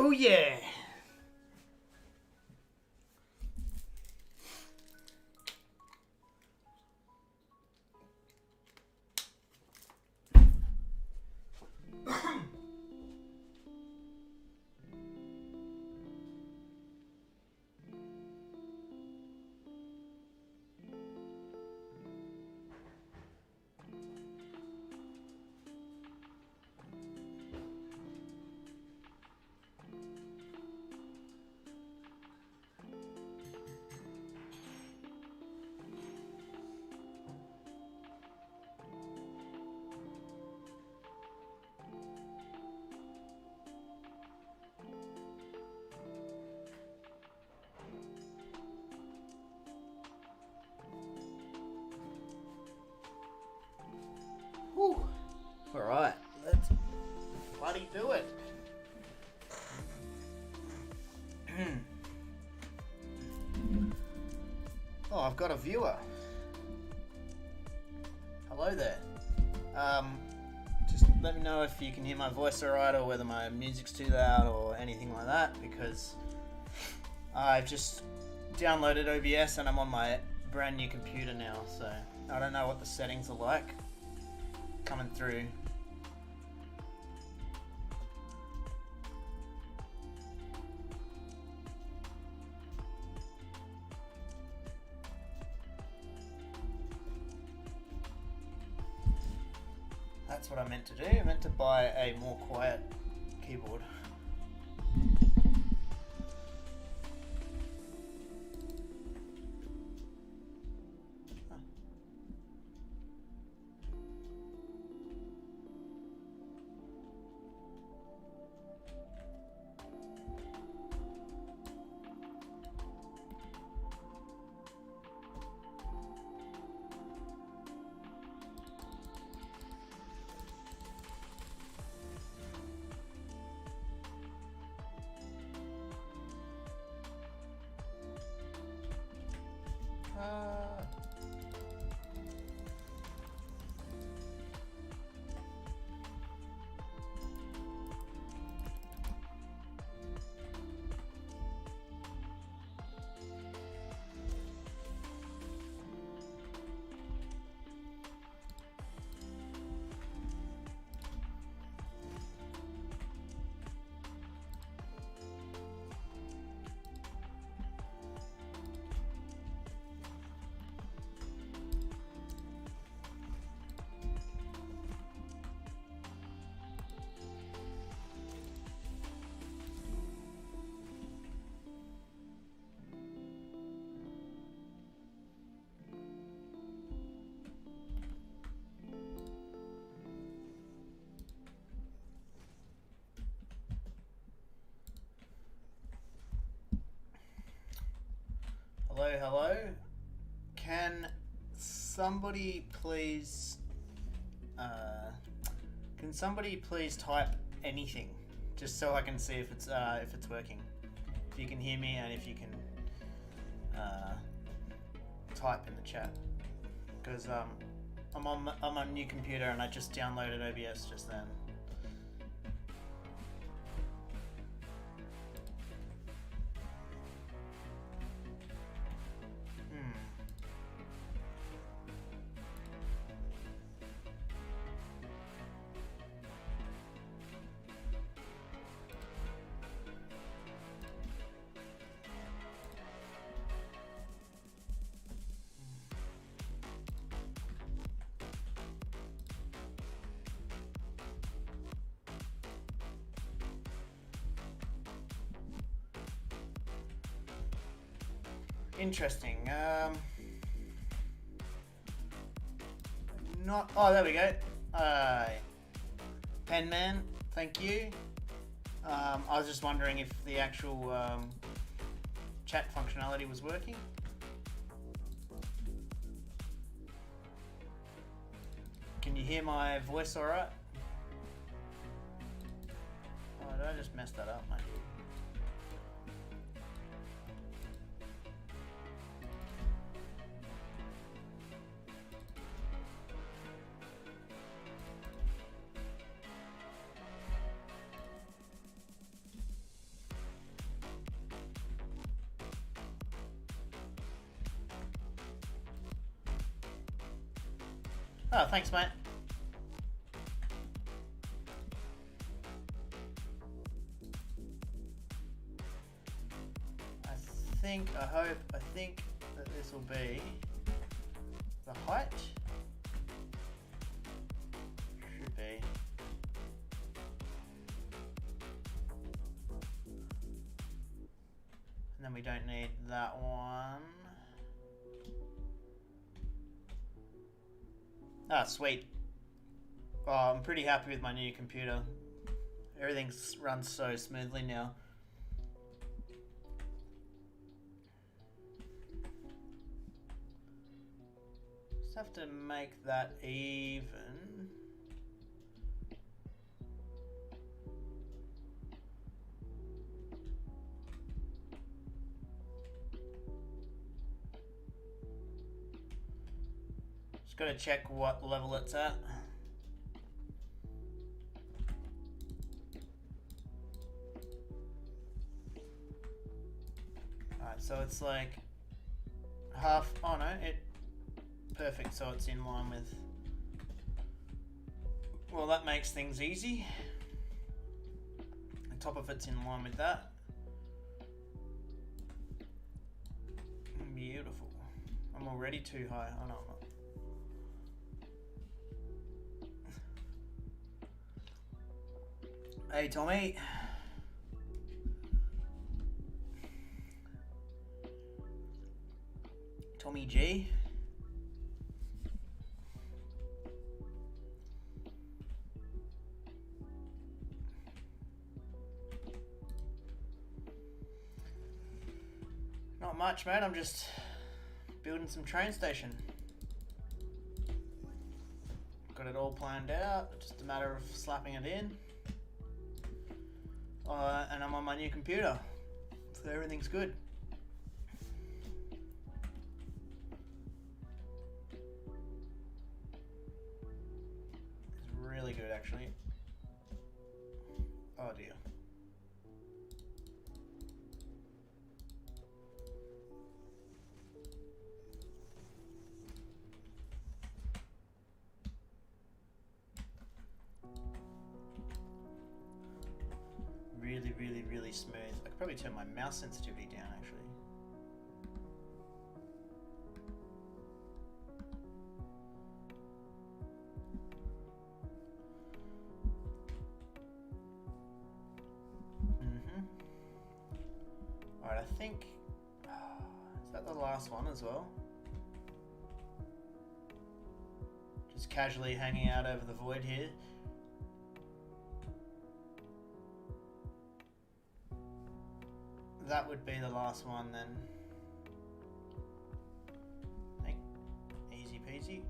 Oh yeah. Whew. All right, let's bloody do it. Oh, I've got a viewer. Hello there. Just let me know if you can hear my voice alright or whether my music's too loud or anything like that, because I've just downloaded OBS and I'm on my brand new computer now, so I don't know what the settings are like coming through. That's what I meant to do. I meant to buy a more quiet keyboard. Hello, hello. Can somebody please type anything, just so I can see if it's working. If you can hear me and if you can type in the chat, because I'm on a new computer and I just downloaded OBS just then. Interesting. Not. Oh, there we go. Penman, thank you. I was just wondering if the actual chat functionality was working. Can you hear my voice all right? Oh, did I just mess that up, mate? Oh, thanks, mate. I think that this will be the height. Should be. And then we don't need that one. Ah, sweet. Oh, I'm pretty happy with my new computer. Everything runs so smoothly now. Just have to make that even. Just gotta check what level it's at. Alright, so it's like half, oh no, perfect, so it's in line with, well, that makes things easy. The top of it's in line with that. Beautiful. I'm already too high. Oh no, I'm not. Hey Tommy. Tommy G. Not much, mate. I'm just building some train station. Got it all planned out. Just a matter of slapping it in. And I'm on my new computer, so everything's good. It's really good, actually. Oh dear. Really smooth. I could probably turn my mouse sensitivity down, actually. Alright, I think... is that the last one as well? Just casually hanging out over the void here. That would be the last one then. Easy peasy.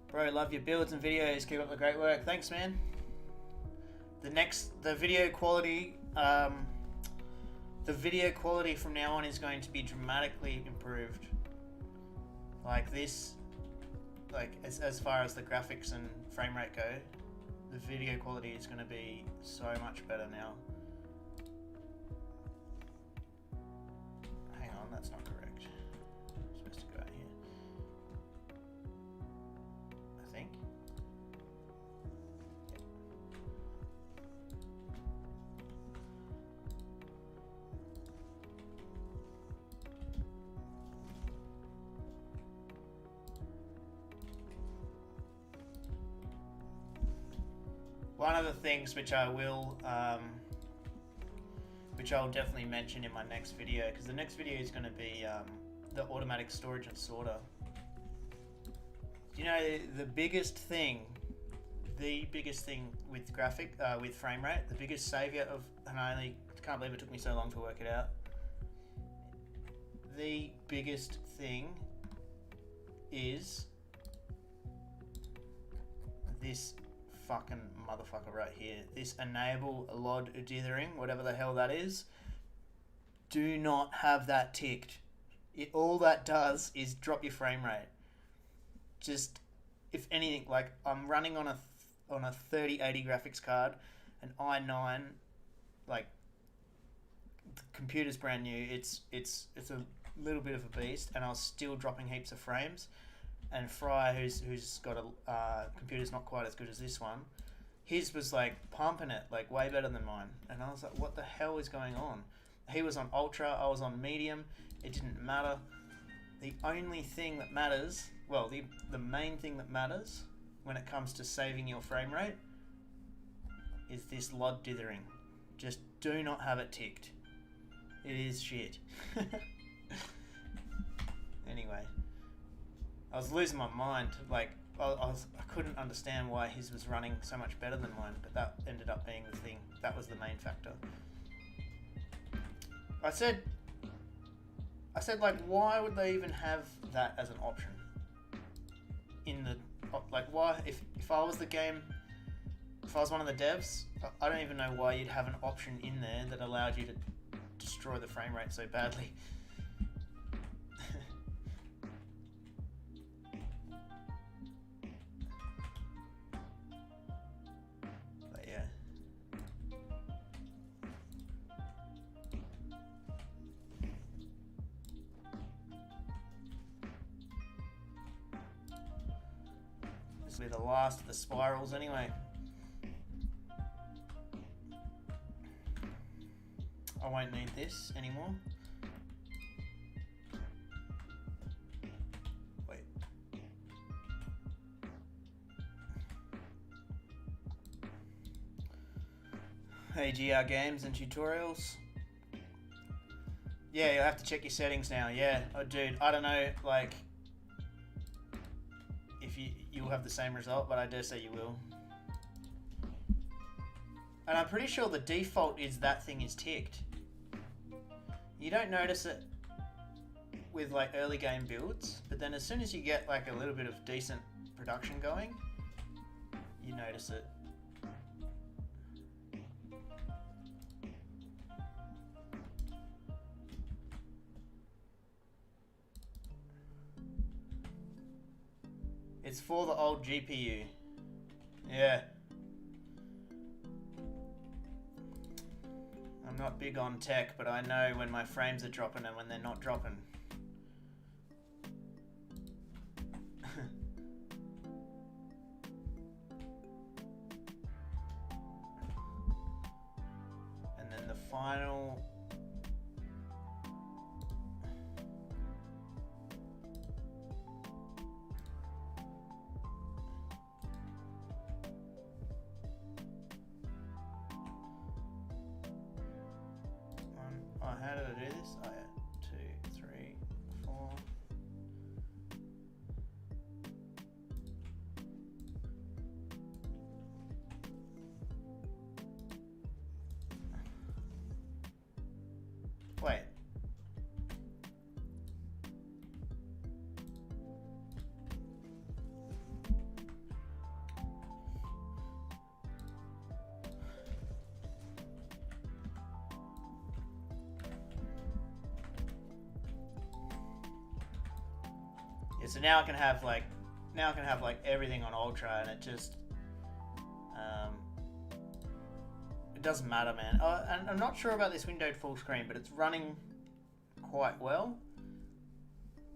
Bro, love your builds and videos. Keep up the great work. Thanks, man. The video quality, from now on is going to be dramatically improved. Like this, like as far as the graphics and frame rate go, the video quality is going to be so much better now. Hang on, that's not correct. I'm supposed to go out here, I think. Yep. One of the things which I will, which I'll definitely mention in my next video, because the next video is going to be the automatic storage and sorter. You know, the biggest thing with with frame rate, the biggest savior of, and I can't believe it took me so long to work it out. The biggest thing is this fucking motherfucker right here. This enable LOD dithering, whatever the hell that is. Do not have that ticked. All that does is drop your frame rate. Just, if anything, like I'm running on a 3080 graphics card, an i9, like the computer's brand new. It's a little bit of a beast, and I was still dropping heaps of frames. And Fry, who's got a computer's not quite as good as this one, his was like pumping it, like way better than mine. And I was like, what the hell is going on? He was on ultra, I was on medium. It didn't matter. The only thing that matters, well, the main thing that matters when it comes to saving your frame rate is this LOD dithering. Just do not have it ticked. It is shit. Anyway, I was losing my mind. Like, I couldn't understand why his was running so much better than mine, but that ended up being the thing. That was the main factor. I said like, why would they even have that as an option? In the, like, why, if I was the game, if I was one of the devs, I don't even know why you'd have an option in there that allowed you to destroy the frame rate so badly. But yeah. This will be the last of the spirals anyway. I won't need this anymore. Wait. AGR games and tutorials. Yeah, you'll have to check your settings now. Yeah, oh, dude, I don't know, like, if you'll have the same result, but I dare say you will. And I'm pretty sure the default is that thing is ticked. You don't notice it with like early game builds, but then as soon as you get like a little bit of decent production going, you notice it. It's for the old GPU. Yeah. I'm not big on tech, but I know when my frames are dropping and when they're not dropping. And then the final... Oh, how did I do this? Oh yeah, 2, 3, 4. Wait. Yeah, so now I can have like everything on ultra, and it just it doesn't matter, man. Oh, and I'm not sure about this windowed full screen, but it's running quite well.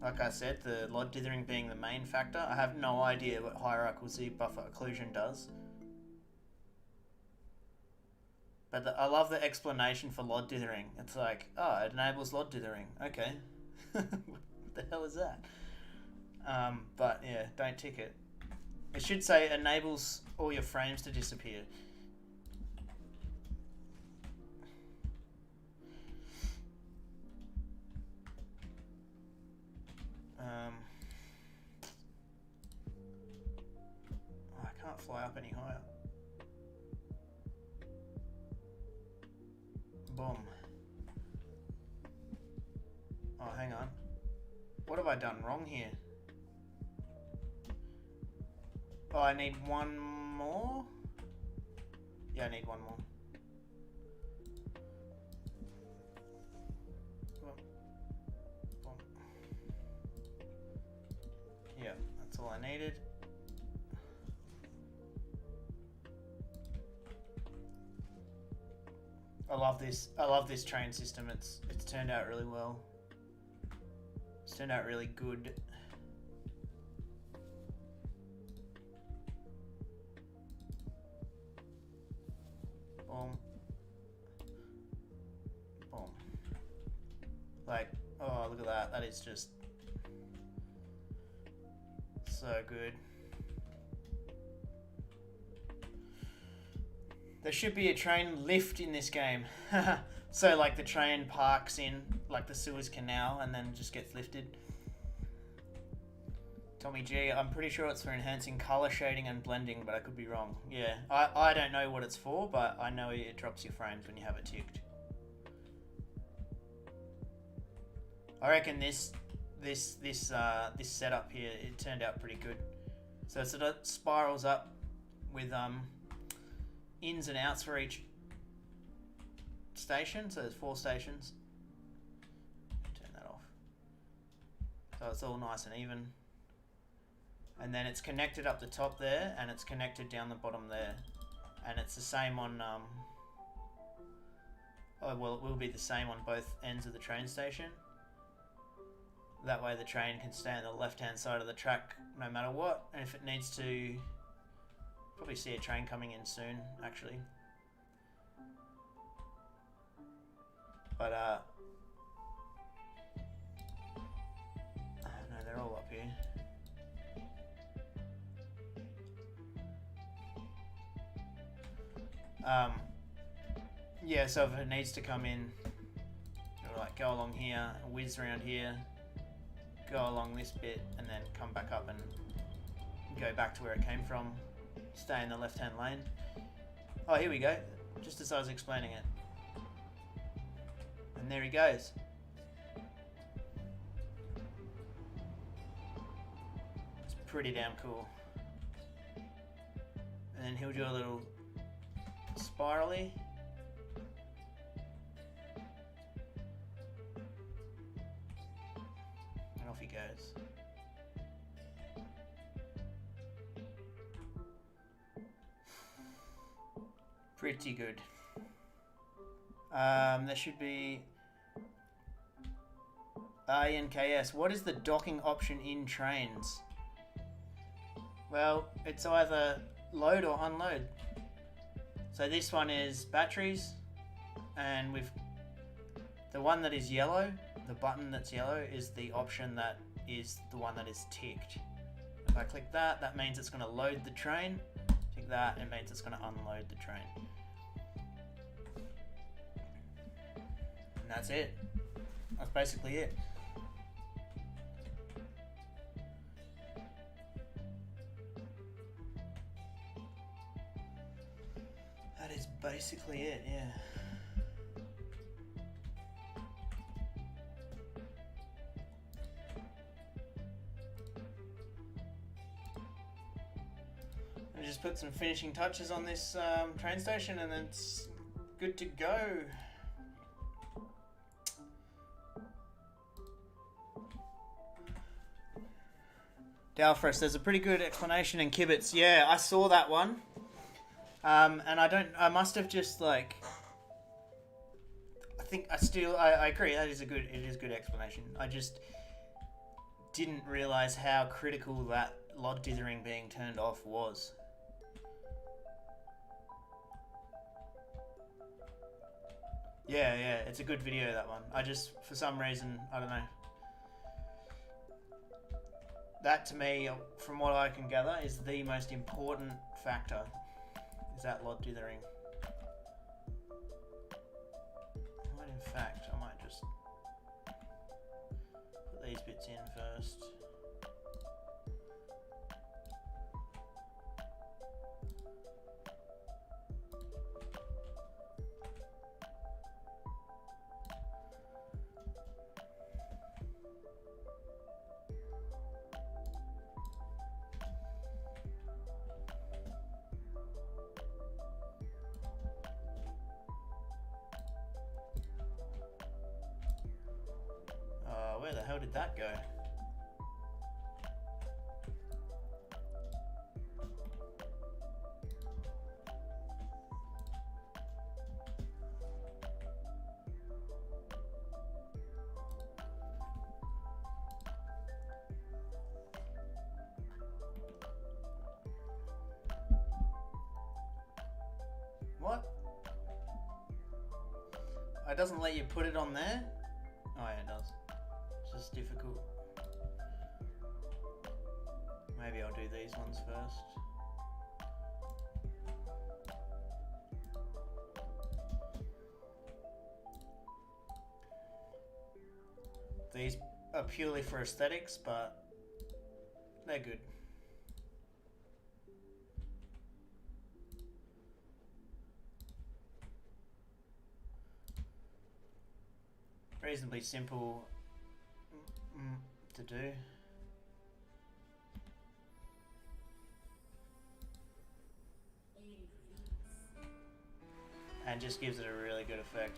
Like I said, the LOD dithering being the main factor. I have no idea what hierarchical Z buffer occlusion does. But I love the explanation for LOD dithering. It's like, oh, it enables LOD dithering. Okay. What the hell is that? But yeah, don't tick it. It should say enables all your frames to disappear. I can't fly up any higher. Boom. Oh, hang on. What have I done wrong here? Oh, I need one more? Yeah, I need one more. Yeah, that's all I needed. I love this train system. It's turned out really well. It's turned out really good. Boom. Boom. Like, oh, look at that. That is just so good. There should be a train lift in this game. So like the train parks in like the Suez Canal and then just gets lifted. Tommy G, I'm pretty sure it's for enhancing color shading and blending, but I could be wrong. Yeah, I don't know what it's for, but I know it drops your frames when you have it ticked. I reckon this setup here, it turned out pretty good. So it sort of spirals up with ins and outs for each station. So there's 4 stations. Turn that off. So it's all nice and even. And then it's connected up the top there, and it's connected down the bottom there. And it's the same on, oh, well, it will be the same on both ends of the train station. That way the train can stay on the left-hand side of the track no matter what. And if it needs to, probably see a train coming in soon, actually. But, no, they're all up here. Yeah, so if it needs to come in, it'll like go along here, whiz around here, go along this bit, and then come back up and go back to where it came from, stay in the left-hand lane. Oh, here we go, just as I was explaining it. And there he goes. It's pretty damn cool. And then he'll do a little spirally. And off he goes. Pretty good. There should be INKS. What is the docking option in trains? Well, it's either load or unload. So this one is batteries, and with the one that is yellow, the button that's yellow is the option that is the one that is ticked. If I click that, that means it's going to load the train. Tick that, it means it's going to unload the train. And that's it. That's basically it. That is basically it, yeah. I just put some finishing touches on this train station and it's good to go. Dalfresh, there's a pretty good explanation in Kibitz. Yeah, I saw that one. And I must have just like, I agree, it is good explanation. I just didn't realize how critical that log dithering being turned off was. Yeah, it's a good video, that one. I just, for some reason, I don't know. That to me, from what I can gather, is the most important factor. Is that log dithering. Well, in fact, I might just put these bits in first. Where the hell did that go? It doesn't let you put it on there. Oh yeah, it does. It's just difficult. Maybe I'll do these ones first. These are purely for aesthetics, but they're good. Reasonably simple to do. And just gives it a really good effect.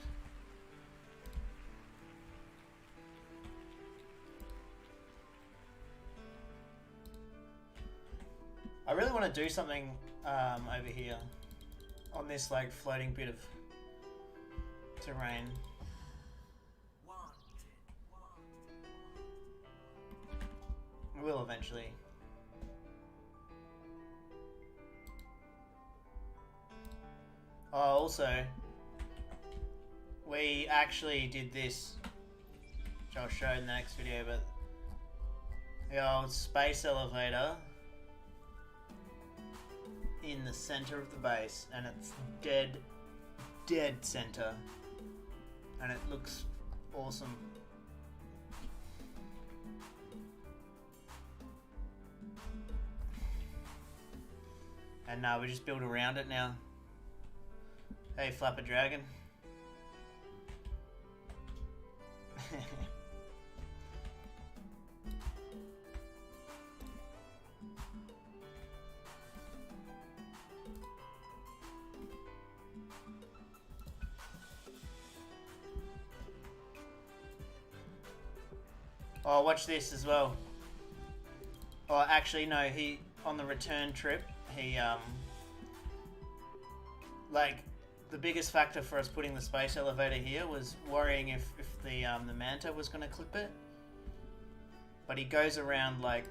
I really want to do something over here on this like floating bit of terrain. I will eventually. Oh, also, we actually did this, which I'll show in the next video, but the old space elevator in the center of the base, and it's dead center, and it looks awesome. And now we just build around it now. Hey, Flapper Dragon. Oh, watch this as well. Oh, actually, no, on the return trip, like, the biggest factor for us putting the space elevator here was worrying if the Manta was going to clip it. But he goes around like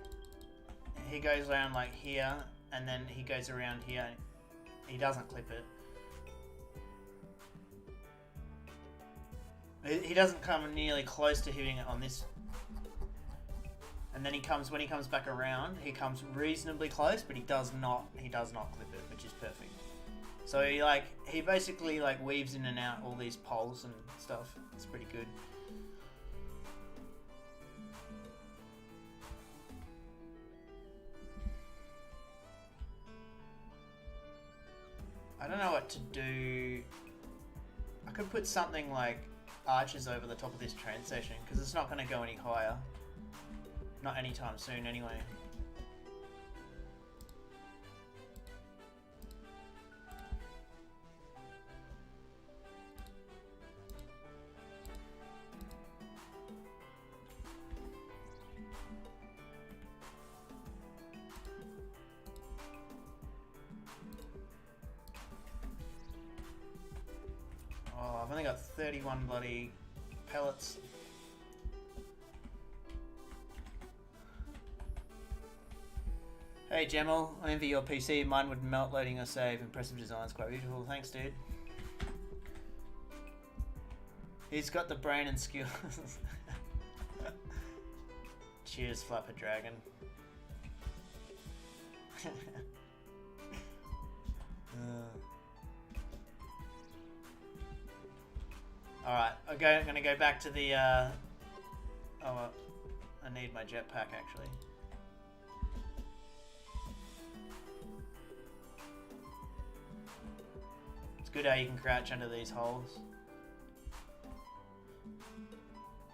here, and then he goes around here. He doesn't clip it. He doesn't come nearly close to hitting it on this. And then when he comes back around, he comes reasonably close, but he does not clip it, which is perfect. So he basically like weaves in and out all these poles and stuff. It's pretty good. I don't know what to do. I could put something like arches over the top of this train station, because it's not going to go any higher. Not anytime soon anyway. Oh, I've only got 31 bloody pellets. Hey Gemel, I envy your PC. Mine would melt loading a save. Impressive designs, quite beautiful. Thanks, dude. He's got the brain and skills. Cheers, Flapper Dragon. Alright, I'm gonna go back to the I need my jetpack actually. It's good how you can crouch under these holes.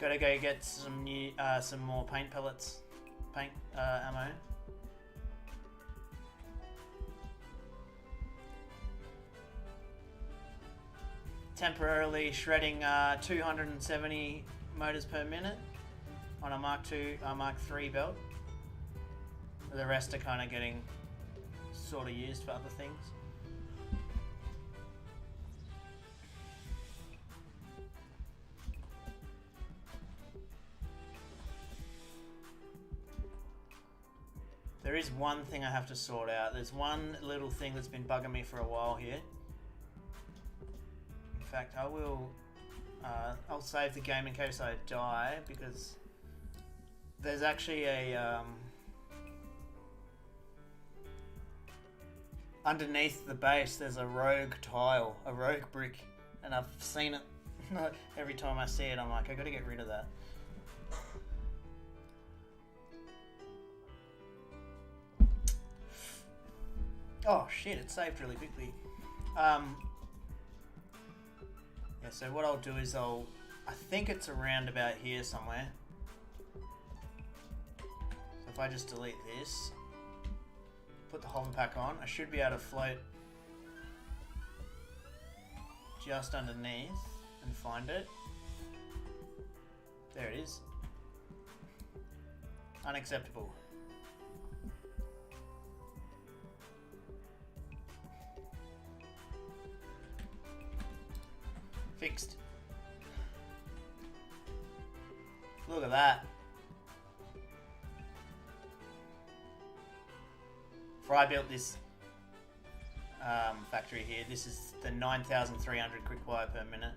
Gotta go get some more paint pellets, ammo. Temporarily shredding 270 motors per minute on a Mark III belt. The rest are kind of getting sort of used for other things. There is one thing I have to sort out. There's one little thing that's been bugging me for a while here. In fact, I will I'll save the game in case I die, because there's actually a underneath the base there's a rogue tile, a rogue brick, and I've seen it. Every time I see it I'm like, I gotta get rid of that. Oh shit, it saved really quickly. Yeah, so what I'll do is I think it's around about here somewhere. So if I just delete this, put the hover pack on, I should be able to float just underneath and find it. There it is. Unacceptable. Fixed. Look at that. Before I built this factory here, this is the 9,300 quick wire per minute.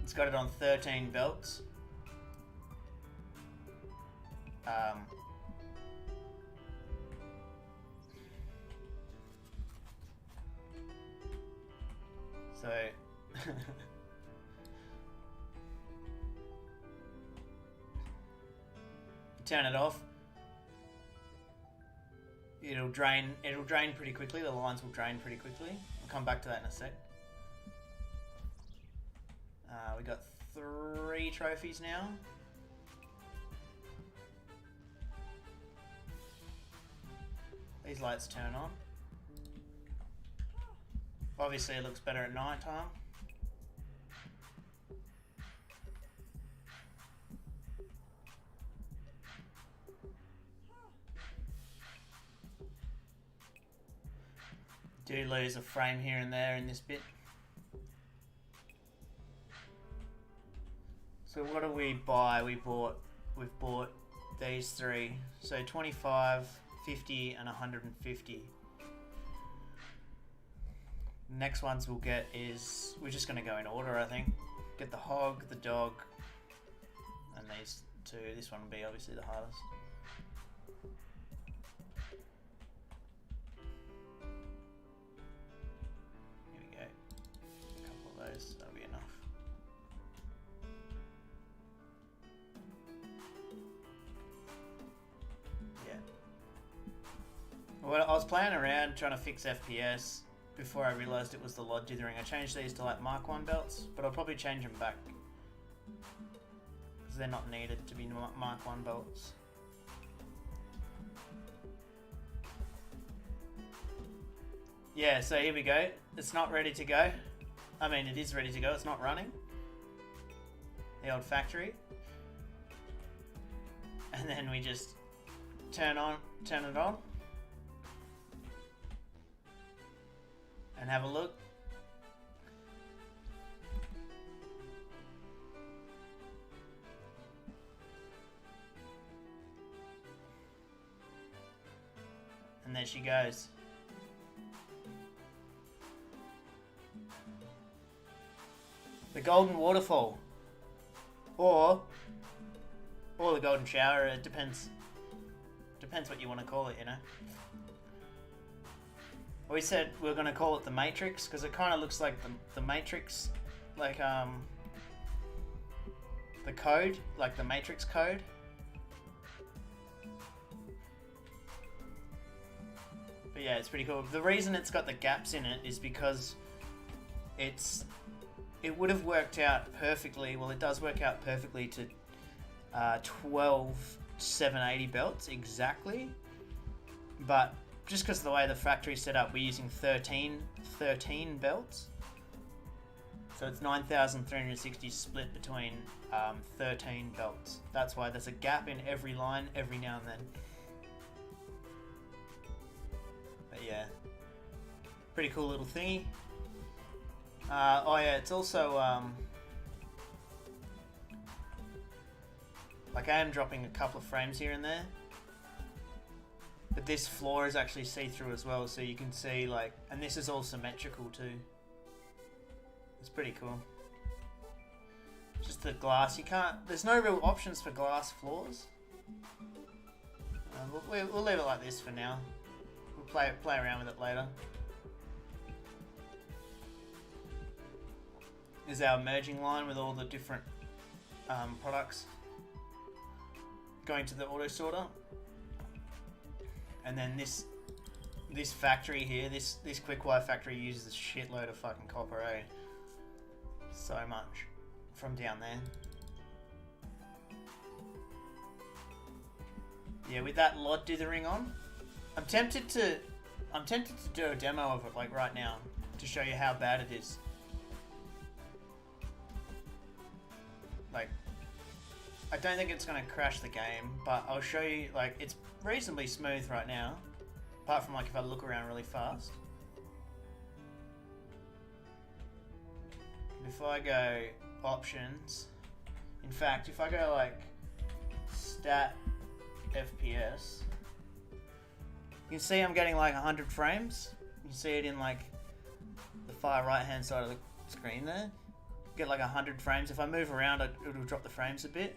It's got it on 13 belts. So turn it off. It'll drain pretty quickly. The lines will drain pretty quickly. I'll come back to that in a sec. We got 3 trophies now. These lights turn on. Obviously it looks better at night time. Do lose a frame here and there in this bit. So what do we buy? We've bought these 3. So 25, 50 and 150. Next ones we'll get is, we're just going to go in order, I think. Get the hog, the dog, and these 2. This one will be obviously the hardest. Here we go. A couple of those, that'll be enough. Yeah. Well, I was playing around trying to fix FPS before I realised it was the Lod Dithering. I changed these to like Mark 1 belts, but I'll probably change them back because they're not needed to be Mark 1 belts. Yeah, so here we go. It's not ready to go. I mean, it is ready to go. It's not running. The old factory. And then we just turn it on. And have a look. And there she goes. The golden waterfall. Or the golden shower, it depends. Depends what you want to call it, you know. We said we're going to call it the Matrix because it kind of looks like the Matrix, like the code, like the Matrix code. But yeah, it's pretty cool. The reason it's got the gaps in it is because it would have worked out perfectly. Well, it does work out perfectly to 12 780 belts exactly, but just because of the way the factory's set up, we're using 13 belts. So it's 9,360 split between 13 belts. That's why there's a gap in every line every now and then. But yeah, pretty cool little thingy. Oh yeah, it's also like I am dropping a couple of frames here and there. But this floor is actually see-through as well, so you can see like, and this is all symmetrical too. It's pretty cool. Just the glass. You can't. There's no real options for glass floors. We'll leave it like this for now. We'll play around with it later. Is our merging line with all the different products going to the auto sorter, and then this factory here, this quick wire factory uses a shitload of fucking copper, eh? So much from down there. Yeah, with that LOD dithering on, I'm tempted to do a demo of it like right now to show you how bad it is. Like, I don't think it's going to crash the game, but I'll show you, like, it's reasonably smooth right now, apart from like if I look around really fast. If I go options, in fact, if I go like stat FPS, you can see I'm getting like 100 frames. You see it in like the far right hand side of the screen there. Get like 100 frames. If I move around, it'll drop the frames a bit.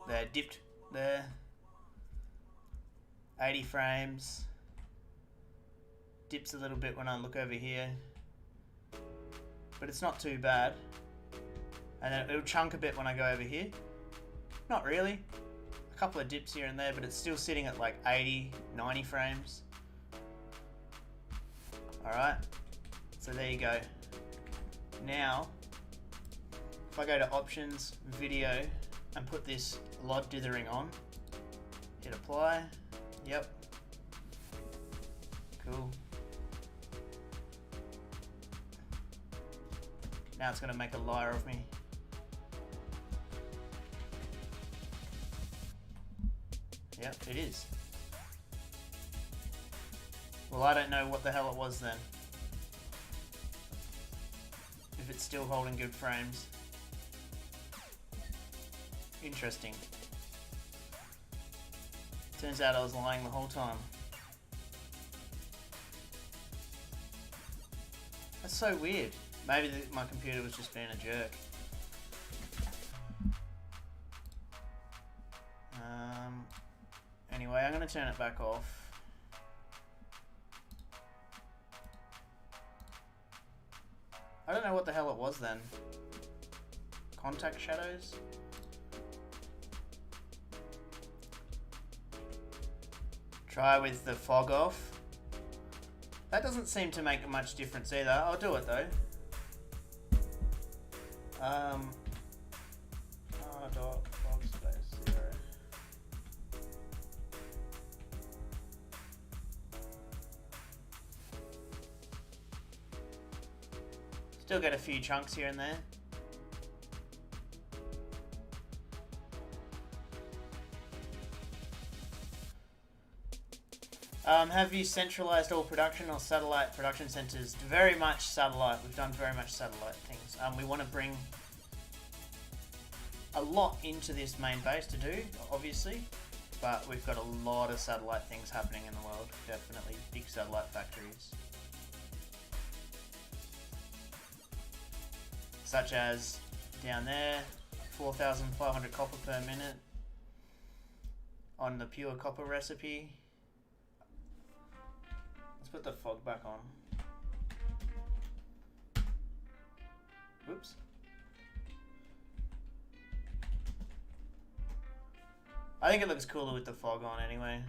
They're dipped there. 80 frames. Dips a little bit when I look over here, but it's not too bad. And then it'll chunk a bit when I go over here. Not really. A couple of dips here and there, but it's still sitting at like 80, 90 frames. Alright, so there you go. Now, if I go to options, video, and put this LOD dithering on, hit apply, yep, cool. Now it's going to make a liar of me. Yep, it is. Well, I don't know what the hell it was then. If it's still holding good frames. Interesting. Turns out I was lying the whole time. That's so weird. Maybe my computer was just being a jerk. Anyway, I'm going to turn it back off. I don't know what the hell it was then. Contact shadows? Try with the fog off. That doesn't seem to make much difference either. I'll do it though. Dot fog space 0. Still get a few chunks here and there. Have you centralized all production or satellite production centers? Very much satellite. We've done very much satellite things. We want to bring a lot into this main base to do, obviously, but we've got a lot of satellite things happening in the world. Definitely big satellite factories. Such as down there, 4,500 copper per minute on the pure copper recipe. Let's put the fog back on. Whoops. I think it looks cooler with the fog on anyway.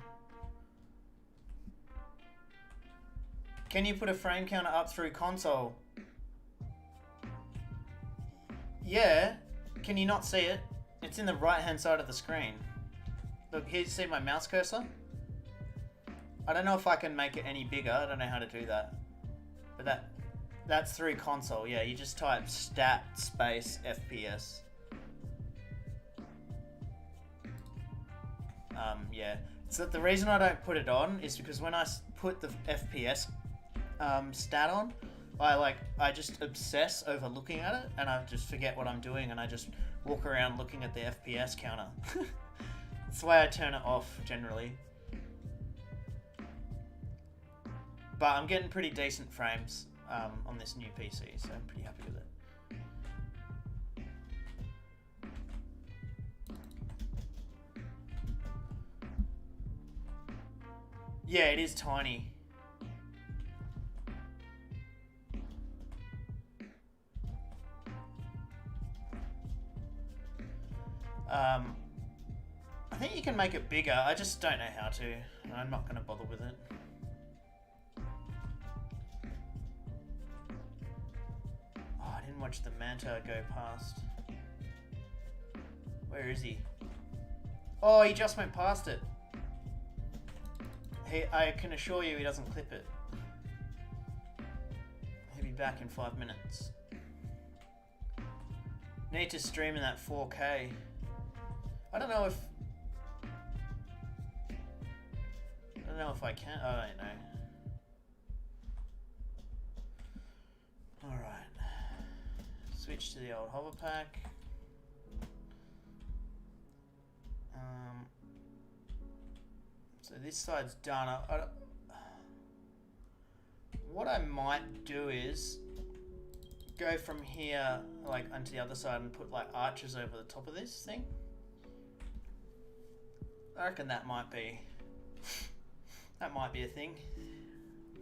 Can you put a frame counter up through console? Yeah. Can you not see it? It's in the right hand side of the screen. Look, here, see my mouse cursor? I don't know if I can make it any bigger. I don't know how to do that. But that's through console. Yeah, you just type stat space FPS. Yeah. So the reason I don't put it on is because when I put the FPS stat on, I just obsess over looking at it, and I just forget what I'm doing, and I just walk around looking at the FPS counter. That's the way I turn it off generally. But I'm getting pretty decent frames on this new PC, so I'm pretty happy with it. Yeah, it is tiny. I think you can make it bigger. I just don't know how to. I'm not going to bother with it. Oh, I didn't watch the Manta go past. Where is he? Oh, he just went past it. I can assure you he doesn't clip it. He'll be back in 5 minutes. Need to stream in that 4K. I don't know if I can. I don't know. Alright. Switch to the old hover pack. So this side's done. What I might do is go from here like onto the other side and put like arches over the top of this thing. I reckon that might be a thing.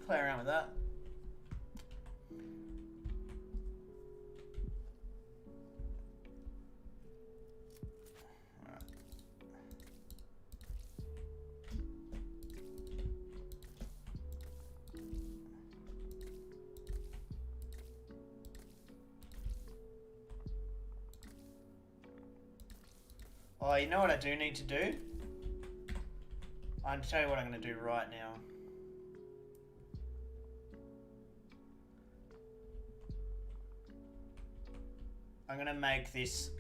Play around with that. Oh, you know what I do need to do? I'll tell you what I'm going to do right now. I'm going to make this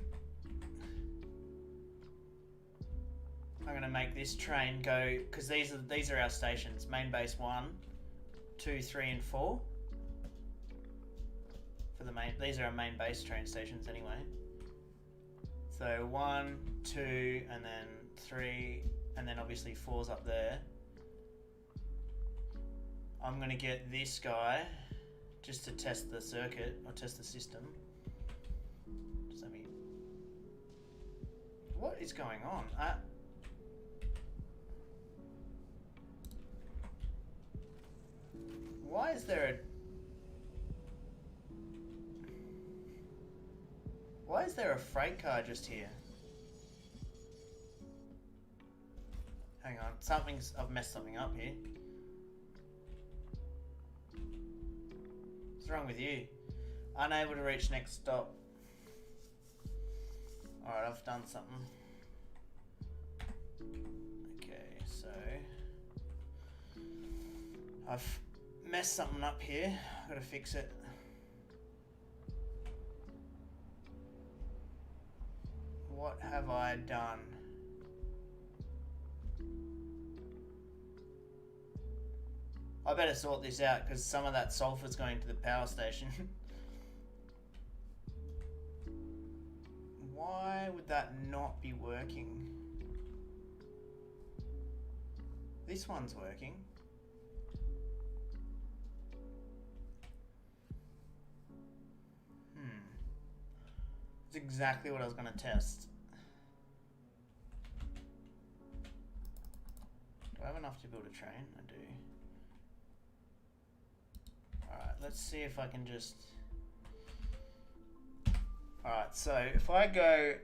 train go, because these are our stations. Main base 1, 2, 3 and 4. These are our main base train stations anyway. So 1, 2, and then 3, and then obviously 4's up there. I'm going to get this guy just to test the circuit, or test the system. Just let me... What is going on? Why is there a... Why is there a freight car just here? Hang on, I've messed something up here. What's wrong with you? Unable to reach next stop. Alright, I've done something. Okay, so I've messed something up here. I've got to fix it. What have I done? I better sort this out because some of that sulfur's going to the power station. Why would that not be working? This one's working. It's exactly what I was going to test. Do I have enough to build a train? I do. Alright, let's see if I can just... Alright, so if I go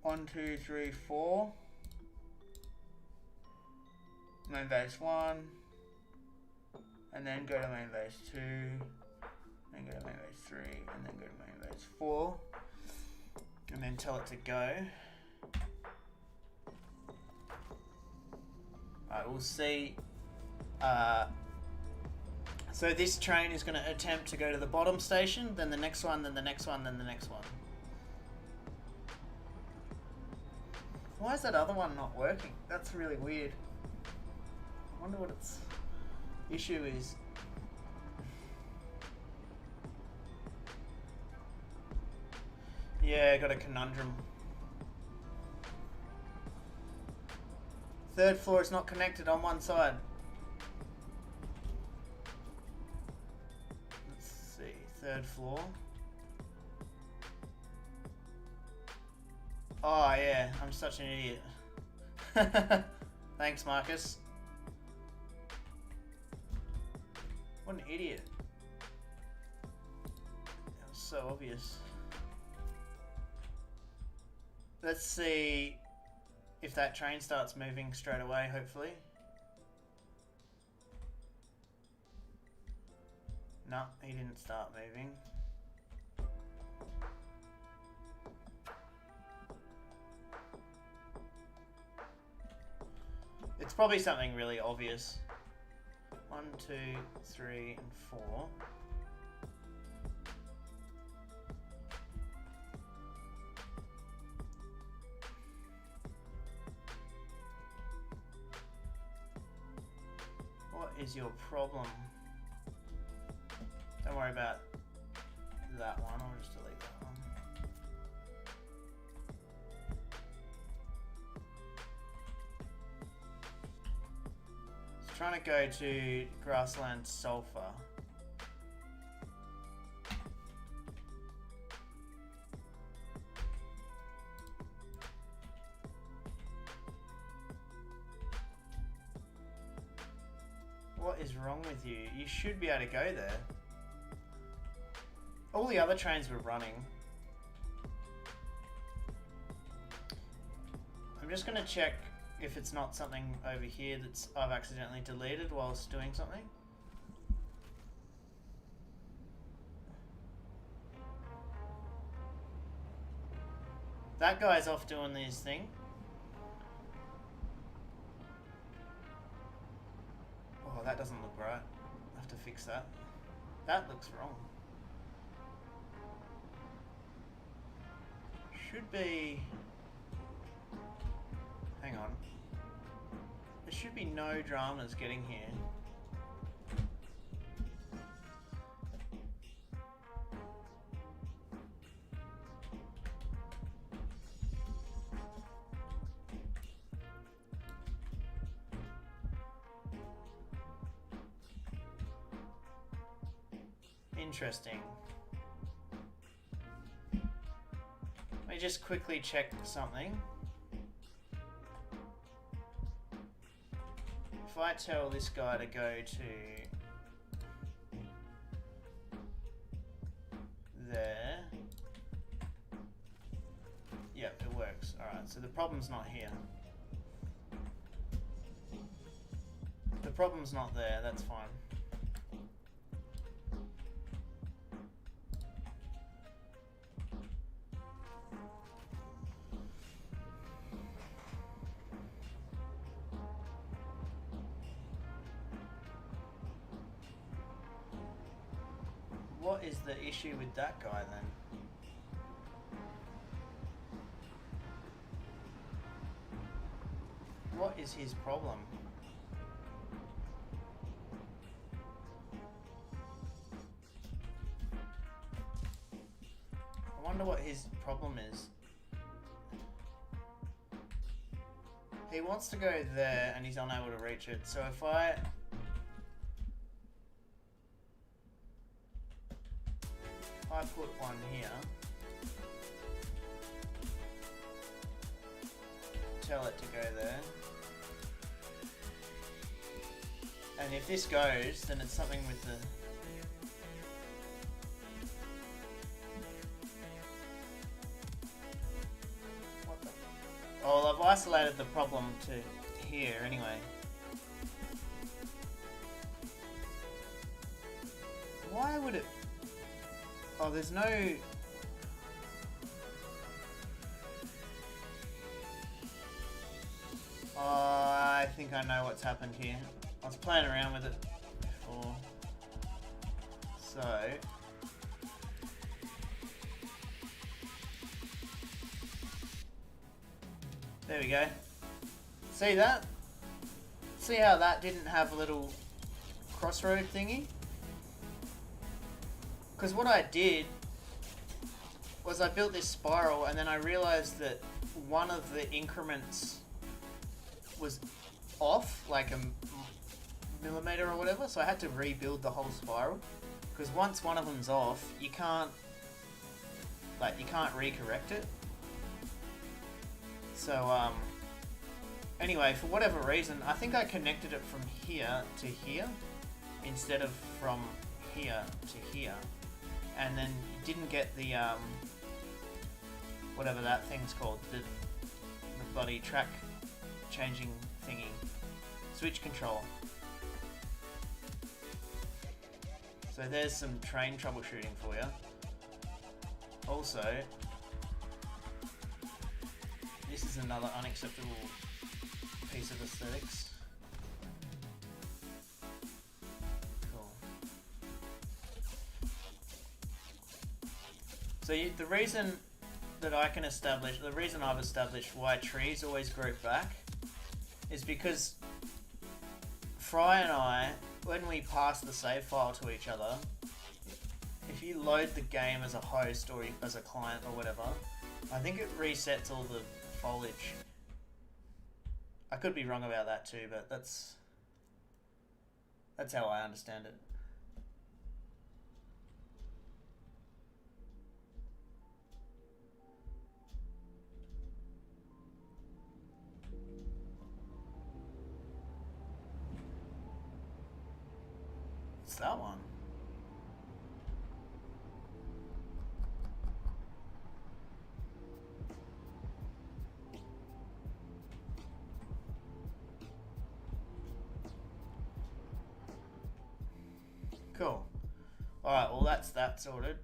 1, 2, 3, 4, main base 1, and then go to main base 2, then go to main base 3, and then go to main base 4, and then tell it to go. Alright, we'll see. So this train is going to attempt to go to the bottom station, then the next one, then the next one, then the next one. Why is that other one not working? That's really weird. I wonder what its issue is. Yeah, got a conundrum. Third floor is not connected on one side. Let's see, third floor. Oh yeah, I'm such an idiot. Thanks, Marcus. What an idiot. That was so obvious. Let's see if that train starts moving straight away, hopefully. No, he didn't start moving. It's probably something really obvious. 1, 2, 3, and 4. What is your problem? Don't worry about that one, I'll just delete that one. Trying to go to Grassland Sulfur. What is wrong with you? You should be able to go there. All the other trains were running. I'm just going to check if it's not something over here that's I've accidentally deleted whilst doing something. That guy's off doing his thing. Oh, that doesn't look right. I have to fix that. That looks wrong. Should be... Hang on. There should be no dramas getting here. Interesting. Let me just quickly check something. If I tell this guy to go to there, yep, it works. Alright, so the problem's not here. The problem's not there, that's fine. What is the issue with that guy then? What is his problem? I wonder what his problem is. He wants to go there and he's unable to reach it. So if I put one here, tell it to go there, and if this goes, then it's something with the... What the... Oh, well, I've isolated the problem to here anyway. Why would it... Oh, there's no... Oh, I think I know what's happened here. I was playing around with it before. So... There we go. See that? See how that didn't have a little crossroad thingy? Because what I did was I built this spiral and then I realized that one of the increments was off, like a millimeter or whatever, so I had to rebuild the whole spiral. Because once one of them's off, you can't recorrect it. So, anyway, for whatever reason, I think I connected it from here to here instead of from here to here, and then you didn't get the whatever that thing's called, the bloody track changing thingy, switch control. So there's some train troubleshooting for you. Also, this is another unacceptable piece of aesthetics. Cool. So the reason that the reason I've established why trees always grow back is because Fry and I, when we pass the save file to each other, if you load the game as a host or as a client or whatever, I think it resets all the foliage. I could be wrong about that too, but that's how I understand it. It's that one. Cool. Alright, well that's that sorted.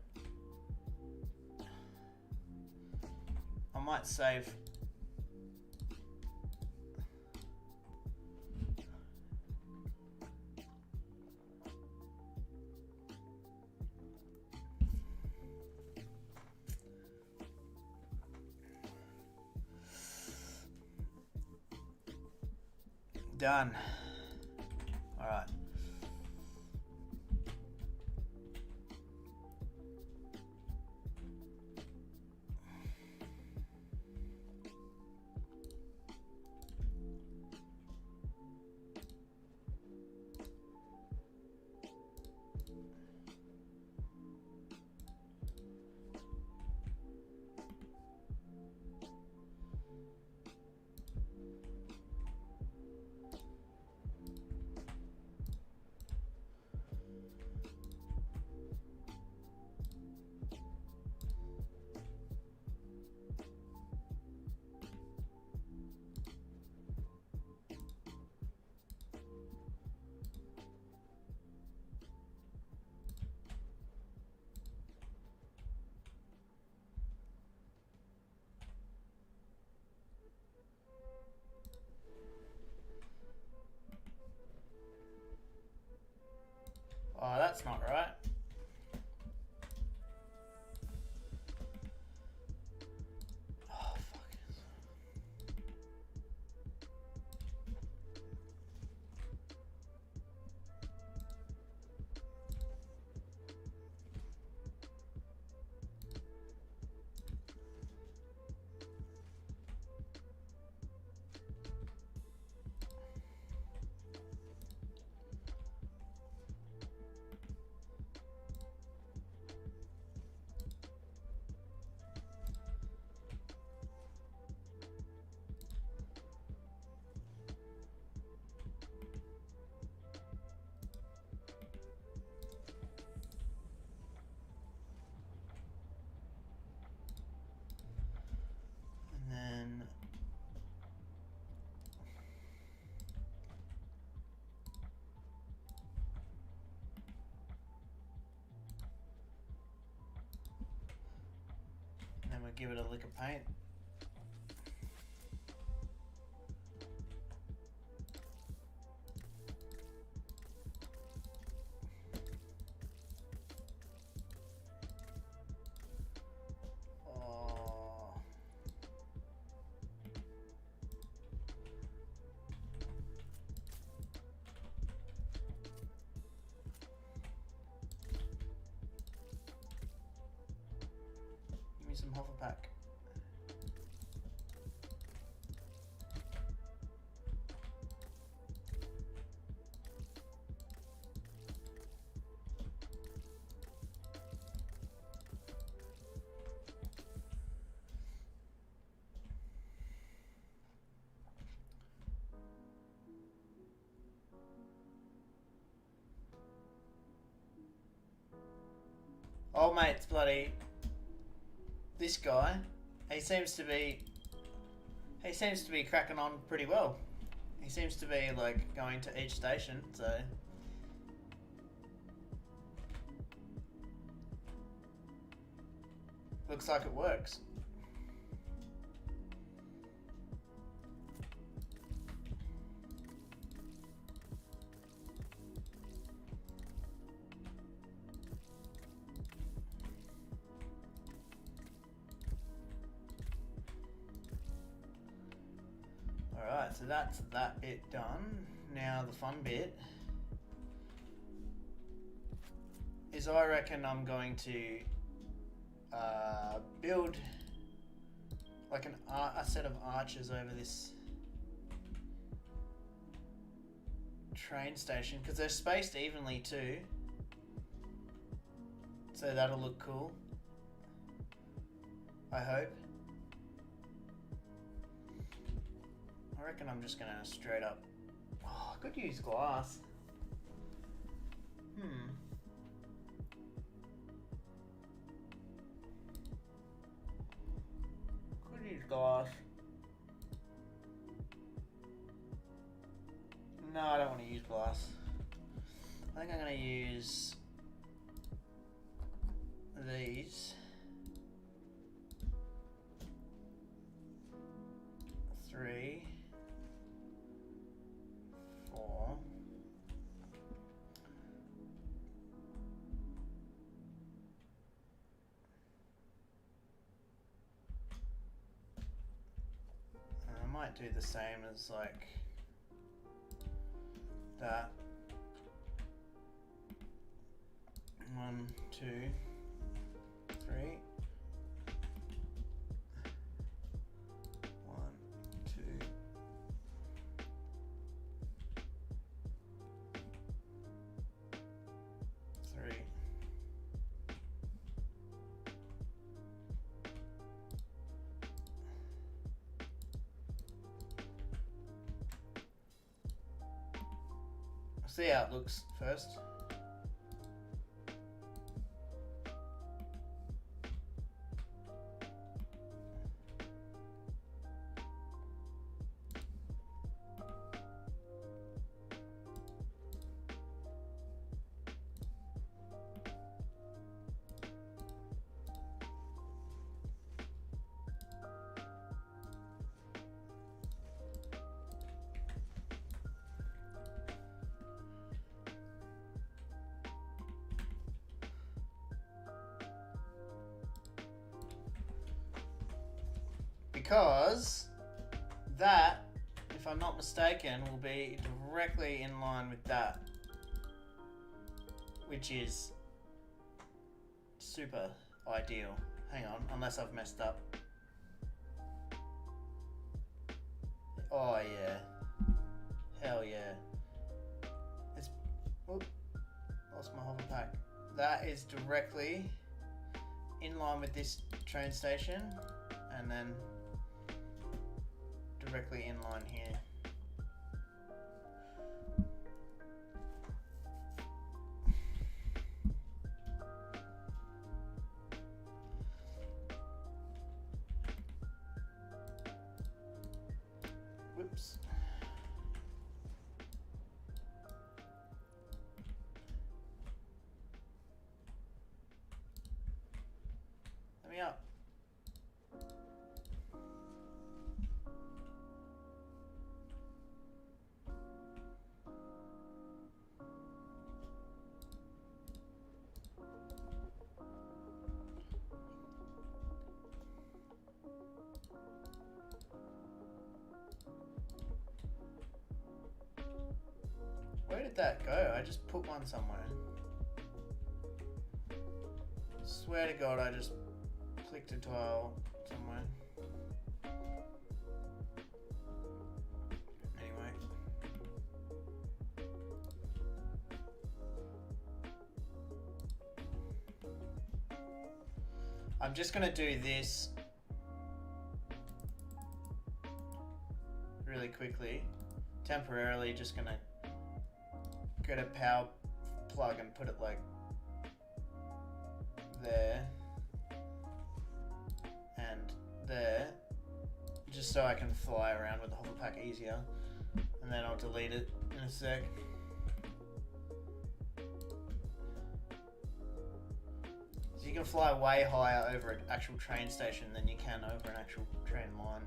I might save. Done. Alright. Oh, that's not right. Oh, fuck. And then we'll give it a lick of paint. Some Hufflepack. Old mate's bloody... This guy, he seems to be cracking on pretty well. He seems to be like going to each station, so looks like it works. Alright, so that's that bit done. Now the fun bit is I reckon I'm going to build like a set of arches over this train station because they're spaced evenly too, so that'll look cool, I hope. I reckon I'm just gonna straight up... Oh, I could use glass. Could use glass. No, I don't want to use glass. I think I'm gonna use these. 3, 4. And I might do the same as like that. 1, 2, 3. 1, 2. 3. See how it looks first. Because that, if I'm not mistaken, will be directly in line with that, which is super ideal. Hang on, unless I've messed up. Oh yeah, hell yeah. It's, oop, lost my hover pack. That is directly in line with this train station, and then directly in line here. Whoops. Let me up. Where did that go? I just put one somewhere. Swear to God, I just clicked a tile somewhere. Anyway. I'm just gonna do this really quickly. Temporarily, just gonna get a power plug and put it like there and there, just so I can fly around with the hover pack easier, and then I'll delete it in a sec. So you can fly way higher over an actual train station than you can over an actual train line.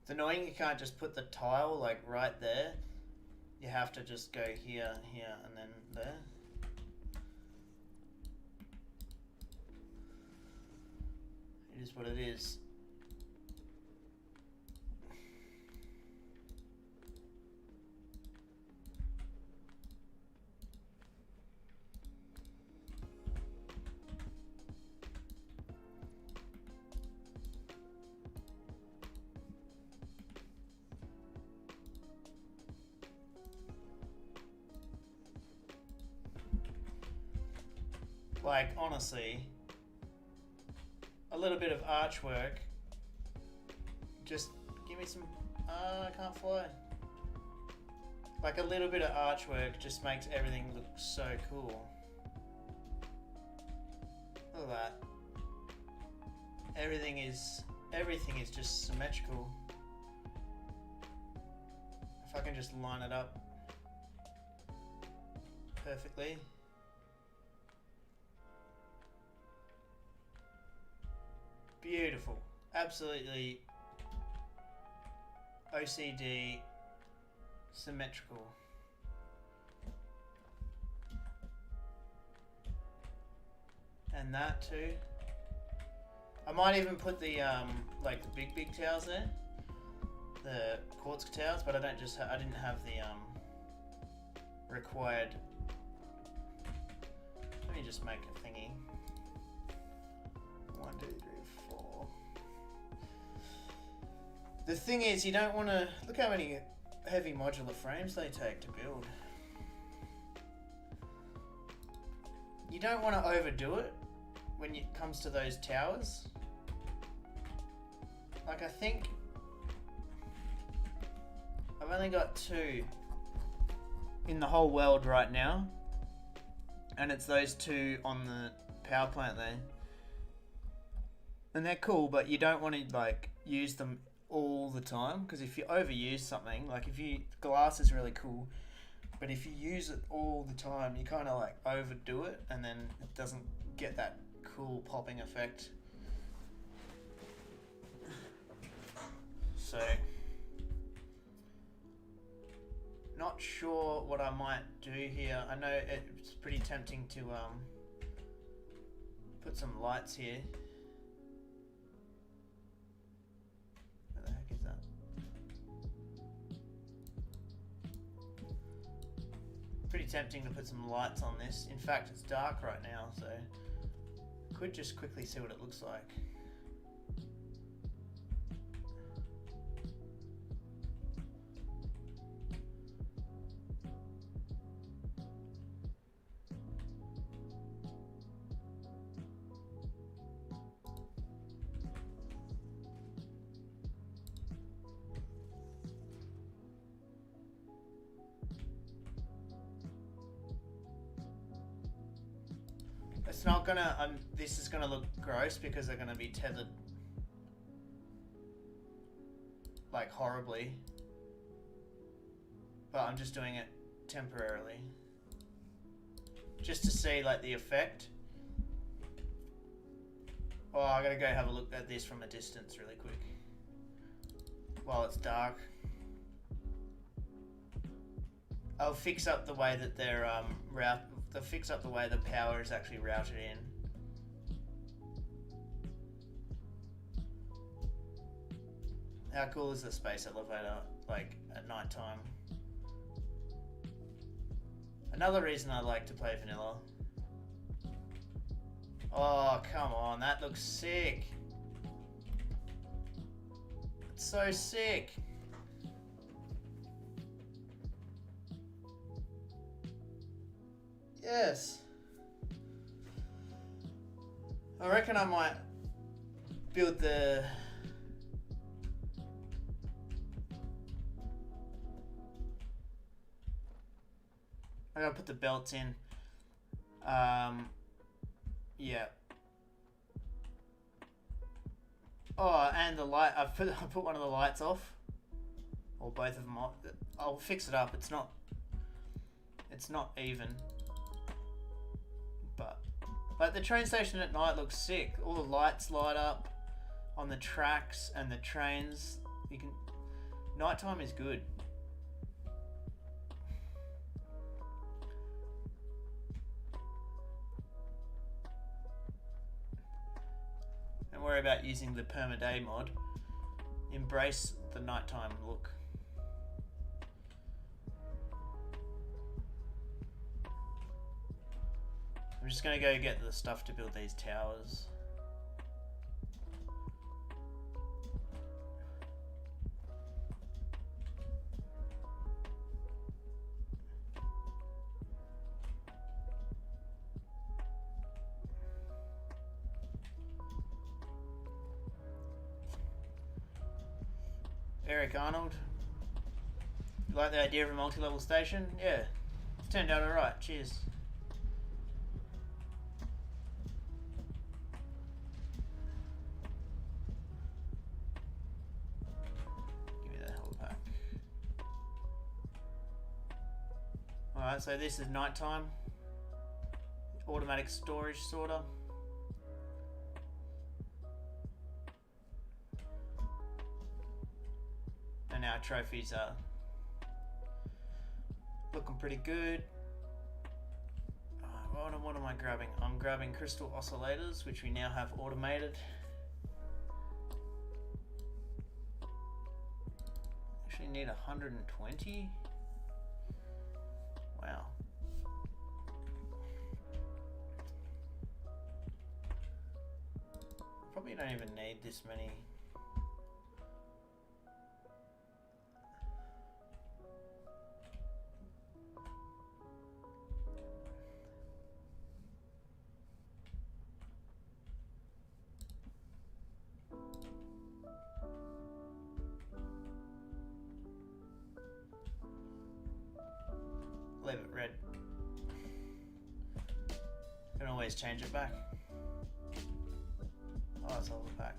It's annoying you can't just put the tile like right there. You have to just go here, here, and then there. It is what it is. Like, honestly, a little bit of archwork. Just give me some... I can't fly. Like, a little bit of archwork just makes everything look so cool. Look at that. Everything is just symmetrical. If I can just line it up perfectly. Beautiful. Absolutely OCD symmetrical. And that too. I might even put the like the big towers there, the quartz towers, but I didn't have the required. Let me just make a thingy. 1, 2, 3, 4. The thing is, you don't want to look how many heavy modular frames they take to build. You don't want to overdo it when it comes to those towers. Like, I think I've only got 2 in the whole world right now, and it's those 2 on the power plant there. And they're cool, but you don't want to like use them all the time, because if you overuse something, like glass is really cool, but if you use it all the time, you kind of like overdo it, and then it doesn't get that cool popping effect. So, not sure what I might do here. I know it's pretty tempting to put some lights here. Where the heck is that? Pretty tempting to put some lights on this. In fact, it's dark right now, so I could just quickly see what it looks like. It's not gonna, this is gonna look gross because they're gonna be tethered like horribly, but I'm just doing it temporarily just to see like the effect. Oh, I gotta go have a look at this from a distance really quick while it's dark. I'll fix up the way that they're they'll fix up the way the power is actually routed in. How cool is the space elevator like at night time? Another reason I like to play vanilla. Oh, come on, that looks sick. It's so sick. Yes. I reckon I might build the... I gotta put the belts in. Yeah. Oh, and the light. I put one of the lights off, or both of them off. I'll fix it up. It's not even. But like the train station at night looks sick. All the lights light up on the tracks and the trains. You can. Nighttime is good. Don't worry about using the permaday mod. Embrace the nighttime look. I'm just gonna go get the stuff to build these towers. Eric Arnold. You like the idea of a multi-level station? Yeah. It's turned out alright. Cheers. Give me that whole pack. Alright, so this is nighttime. Automatic storage sorter. And our trophies are looking pretty good. What am I grabbing? I'm grabbing crystal oscillators, which we now have automated. Actually need 120. Wow. Probably don't even need this many. Leave it red. Can always change it back. Oh, it's all the pack.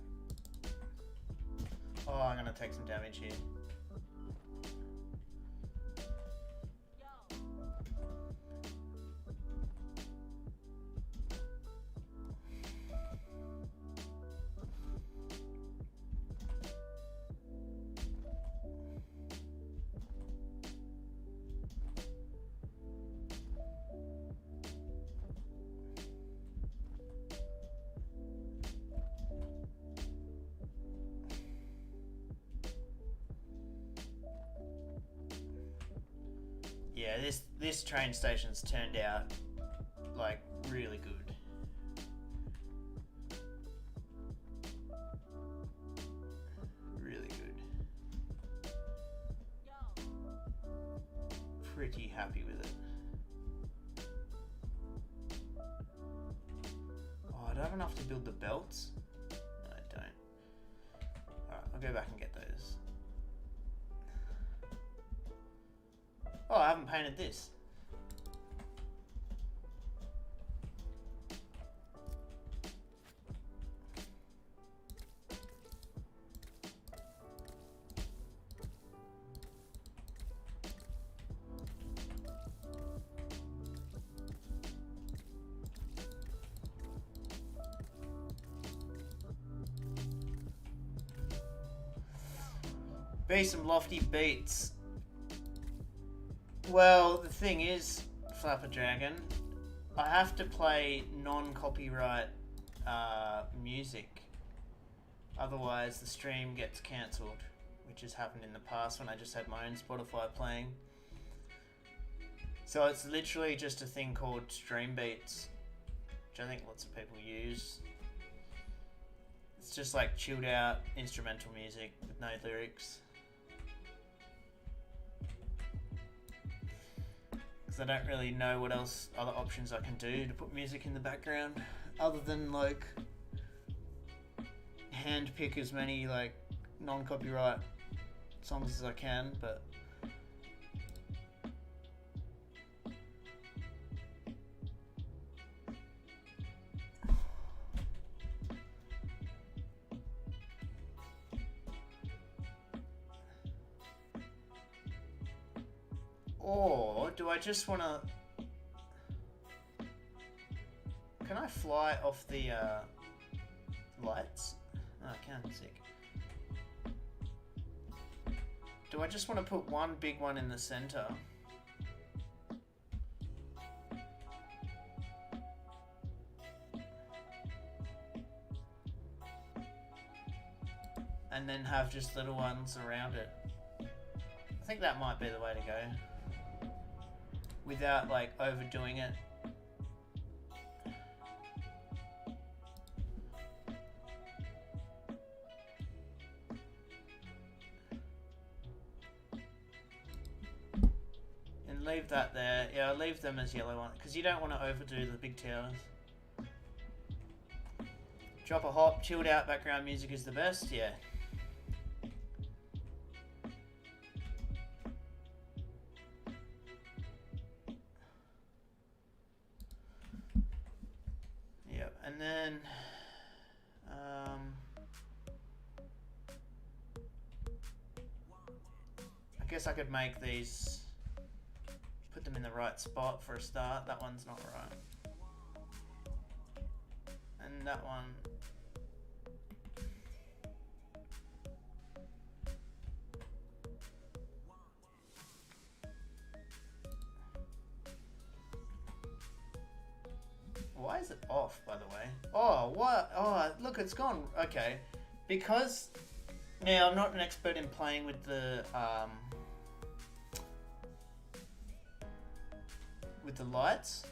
Oh, I'm gonna take some damage here. Yeah, this train station's turned out like really good. Really good. Pretty happy with it. Oh, do I have enough to build the belts? No, I don't. Alright, I'll go back and get those. Oh, I haven't painted this. Be some lofty beats. Well, the thing is, Flapper Dragon, I have to play non-copyright music. Otherwise, the stream gets cancelled, which has happened in the past when I just had my own Spotify playing. So it's literally just a thing called Stream Beats, which I think lots of people use. It's just like chilled out instrumental music with no lyrics. Because I don't really know what else, other options I can do to put music in the background, other than like hand pick as many like non-copyright songs as I can, but or do I just want to... Can I fly off the lights? Oh, I can, sick. Do I just want to put one big one in the center? And then have just little ones around it? I think that might be the way to go. Without like overdoing it. And leave that there. Yeah, I'll leave them as yellow ones, because you don't want to overdo the big towers. Drop a hop, chilled out background music is the best, yeah. Yep, and then I guess I could make these, put them in the right spot for a start. That one's not right. And that one. Why is it off, by the way? Oh, what? Oh, look, it's gone. Okay. Because now I'm not an expert in playing with the lights.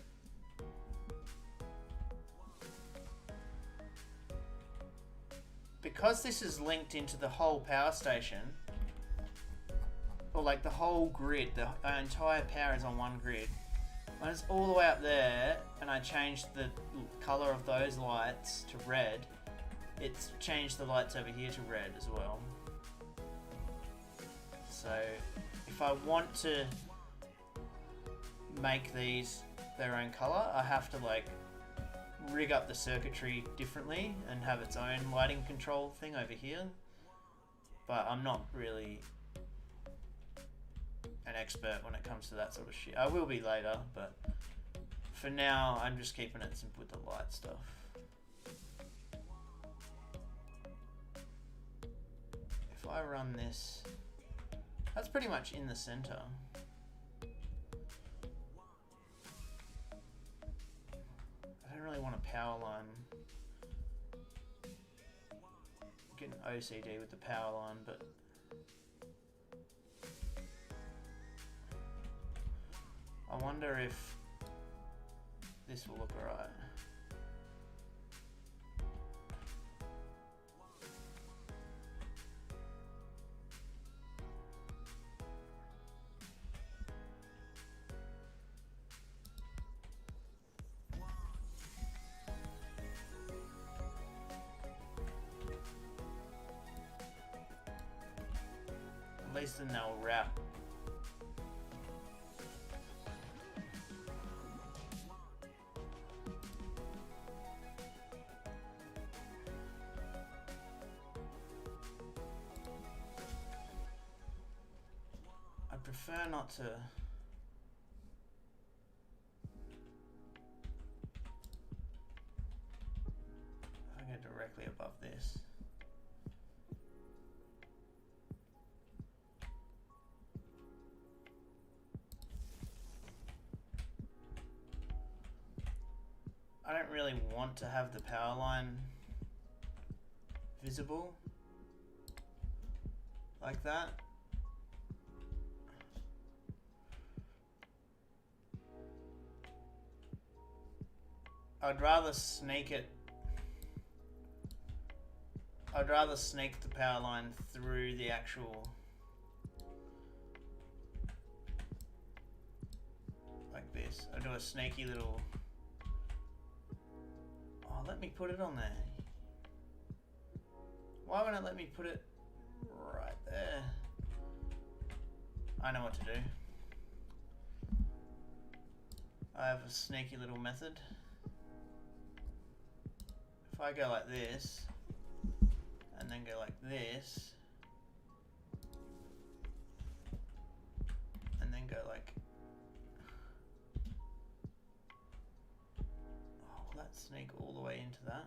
Because this is linked into the whole power station, or like the whole grid, the entire power is on one grid. When it's all the way up there, and I changed the color of those lights to red, it's changed the lights over here to red as well. So if I want to make these their own color, I have to like rig up the circuitry differently and have its own lighting control thing over here. But I'm not really an expert when it comes to that sort of shit. I will be later, but for now I'm just keeping it simple with the light stuff. If I run this, that's pretty much in the center. I don't really want a power line. I'm getting OCD with the power line, but I wonder if this will look alright. At least then they'll wrap. I prefer not to. If I go directly above this. I don't really want to have the power line visible like that. I'd rather sneak it. I'd rather sneak the power line through the actual, like this. I'll do a sneaky little, oh, let me put it on there. Why won't it let me put it right there? I know what to do. I have a sneaky little method. If I go like this, and then go like this, and then go like, oh, will that sneak all the way into that?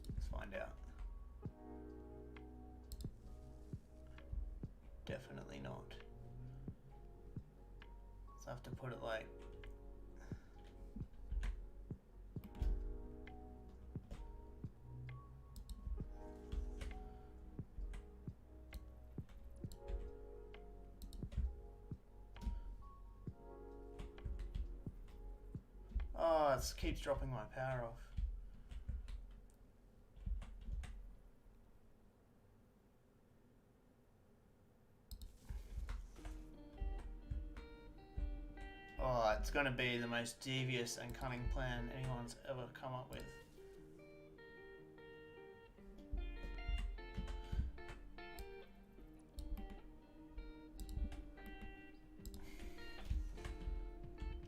Let's find out. Definitely not. So I have to put it like, oh, it keeps dropping my power off. Oh, it's going to be the most devious and cunning plan anyone's ever come up with.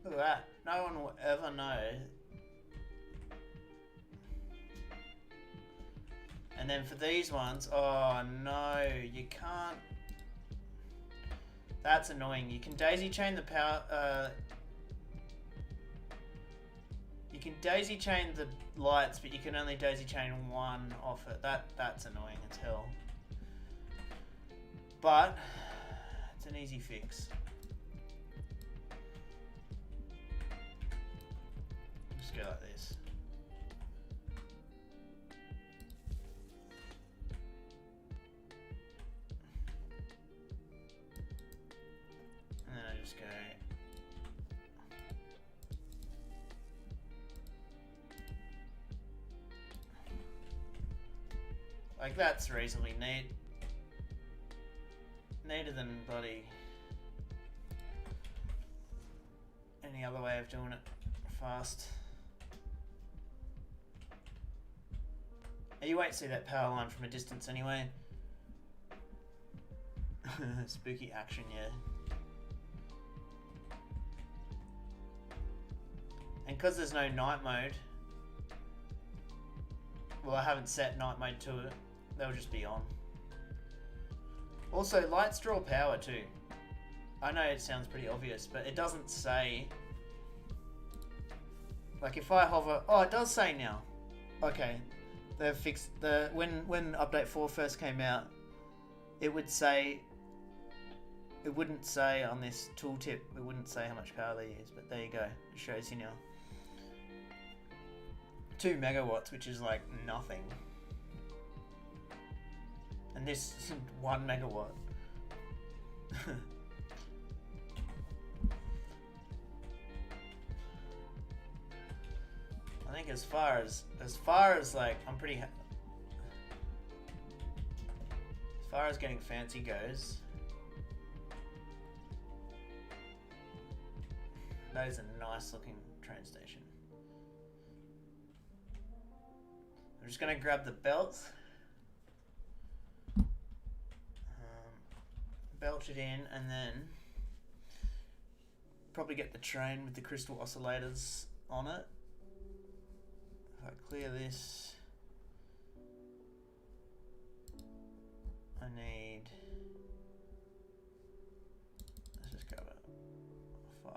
Look at that. No one will ever know. And then for these ones, oh no, you can't. That's annoying. You can daisy chain the power. You can daisy chain the lights, but you can only daisy chain one off it. That's annoying as hell. But it's an easy fix. Just go like this. And then I just go. Like, that's reasonably neat. Neater than bloody any other way of doing it fast. You won't see that power line from a distance anyway. Spooky action, yeah. And because there's no night mode, well, I haven't set night mode to it, they'll just be on. Also, lights draw power too. I know it sounds pretty obvious, but it doesn't say. Like if I hover, oh, it does say now. Okay, they've fixed the when update 4 first came out, it would say. It wouldn't say on this tooltip. It wouldn't say how much power they use, but there you go. It shows you now. 2 megawatts, which is like nothing. And this is 1 megawatt. I think as far as like I'm pretty as far as getting fancy goes, that is a nice looking train station. I'm just gonna grab the belt. Belch it in, and then probably get the train with the crystal oscillators on it. If I clear this, I need, let's just grab it, 5.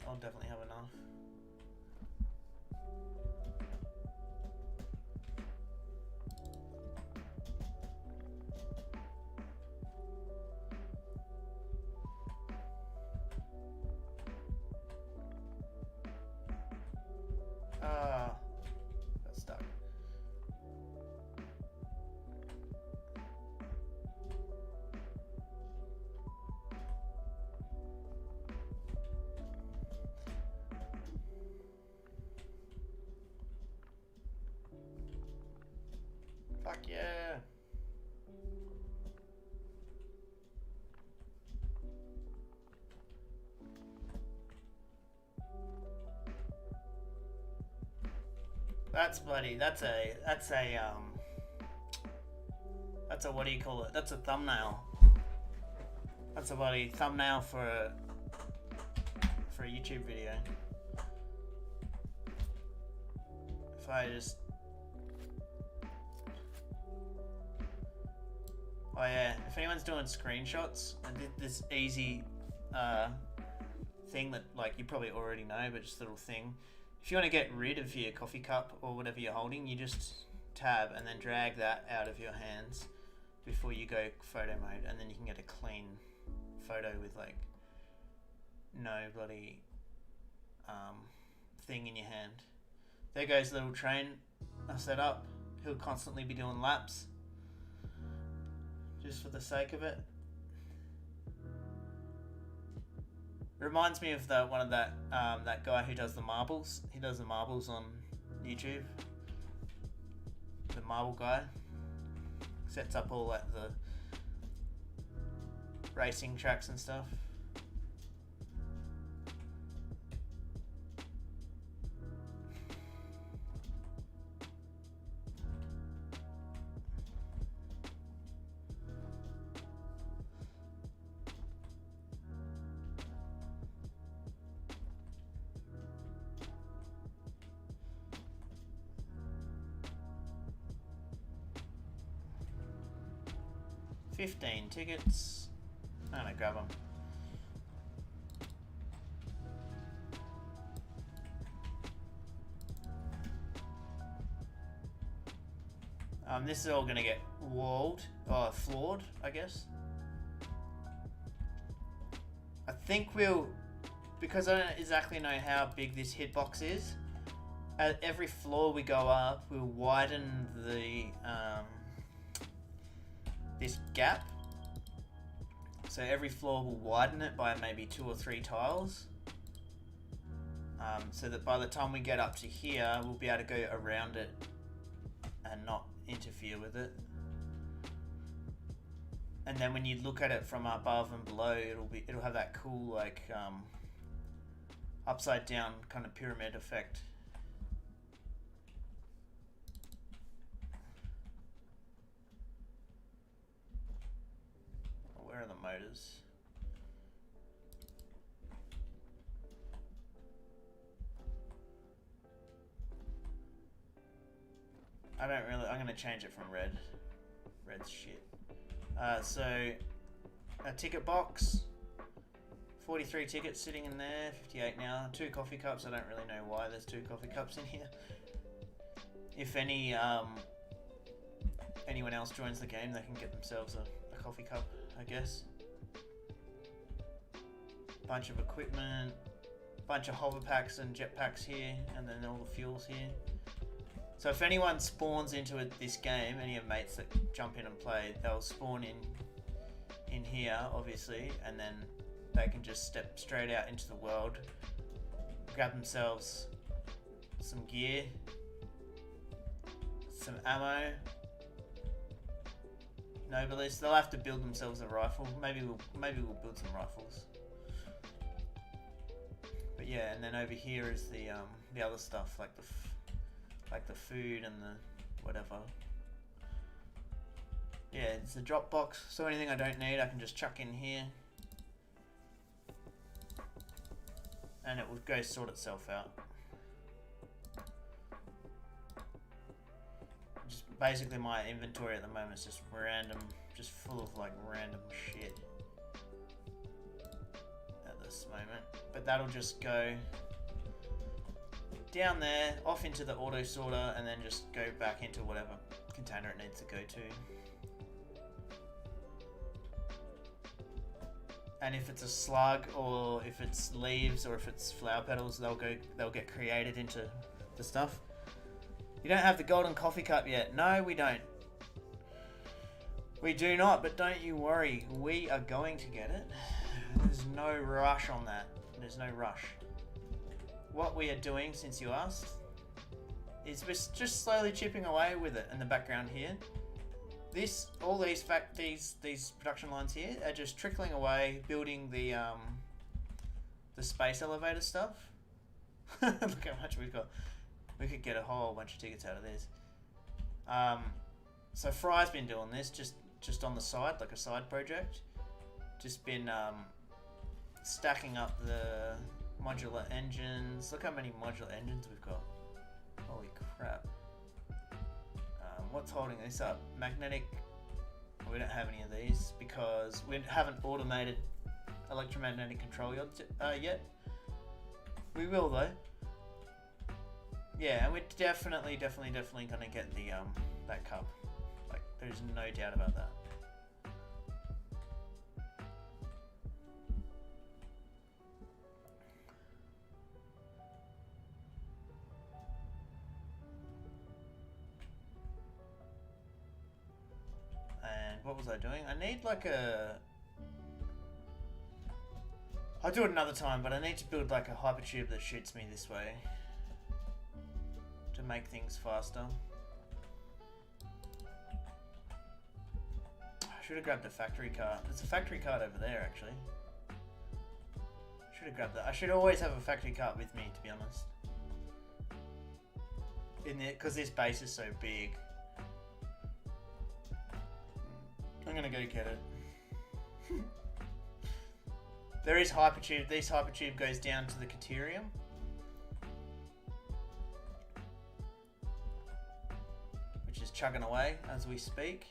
I'll definitely have enough. Fuck yeah. That's bloody. That's a what do you call it? That's a thumbnail. That's a bloody thumbnail for a YouTube video. If I just, oh yeah, if anyone's doing screenshots, I did this easy thing that like you probably already know, but just a little thing. If you want to get rid of your coffee cup or whatever you're holding, you just tab and then drag that out of your hands before you go photo mode, and then you can get a clean photo with like no bloody thing in your hand. There goes the little train I set up. He'll constantly be doing laps just for the sake of it. Reminds me of that guy who does the marbles. He does the marbles on YouTube. The marble guy sets up all like the racing tracks and stuff. $15 tickets. I'm gonna grab them. This is all gonna get floored, I guess. I think because I don't exactly know how big this hitbox is, at every floor we go up, we'll widen this gap. So every floor will widen it by maybe 2 or 3 tiles. So that by the time we get up to here, we'll be able to go around it and not interfere with it. And then when you look at it from above and below, it'll have that cool like upside down kind of pyramid effect. Where are the motors? I'm gonna change it from red. Red's shit. So a ticket box, 43 tickets sitting in there, 58 now. 2 coffee cups. I don't really know why there's 2 coffee cups in here. If anyone else joins the game, they can get themselves a coffee cup, I guess. Bunch of equipment, bunch of hover packs and jet packs here, and then all the fuels here. So if anyone spawns into this game, any of mates that jump in and play, they'll spawn in here, obviously, and then they can just step straight out into the world, grab themselves some gear, some ammo. Nobilis, they'll have to build themselves a rifle. Maybe we'll build some rifles. But yeah, and then over here is the other stuff, like the food and the whatever. Yeah, it's a drop box, so anything I don't need I can just chuck in here. And it will go sort itself out. Just basically my inventory at the moment is just random, just full of like random shit at this moment. But that'll just go down there, off into the auto sorter, and then just go back into whatever container it needs to go to. And if it's a slug, or if it's leaves, or if it's flower petals, they'll get created into the stuff. You don't have the golden coffee cup yet. No, we don't. We do not, but don't you worry. We are going to get it. There's no rush on that. There's no rush. What we are doing, since you asked, is we're just slowly chipping away with it in the background here. all these production lines here are just trickling away, building the space elevator stuff. Look how much we've got. We could get a whole bunch of tickets out of this. So Fry's been doing this just on the side, like a side project. Just been stacking up the modular engines. Look how many modular engines we've got. Holy crap. What's holding this up? Magnetic. We don't have any of these because we haven't automated electromagnetic control yet. We will though. Yeah, and we're definitely gonna get the that cup. Like, there's no doubt about that. And what was I doing? I need like a... I'll do it another time, but I need to build like a hypertube that shoots me this way to make things faster. I should have grabbed the factory cart. There's a factory cart over there, actually. Should have grabbed that. I should always have a factory cart with me, to be honest. Because this base is so big. I'm gonna go get it. There is hypertube. This hypertube goes down to the Caterium. Which is chugging away as we speak.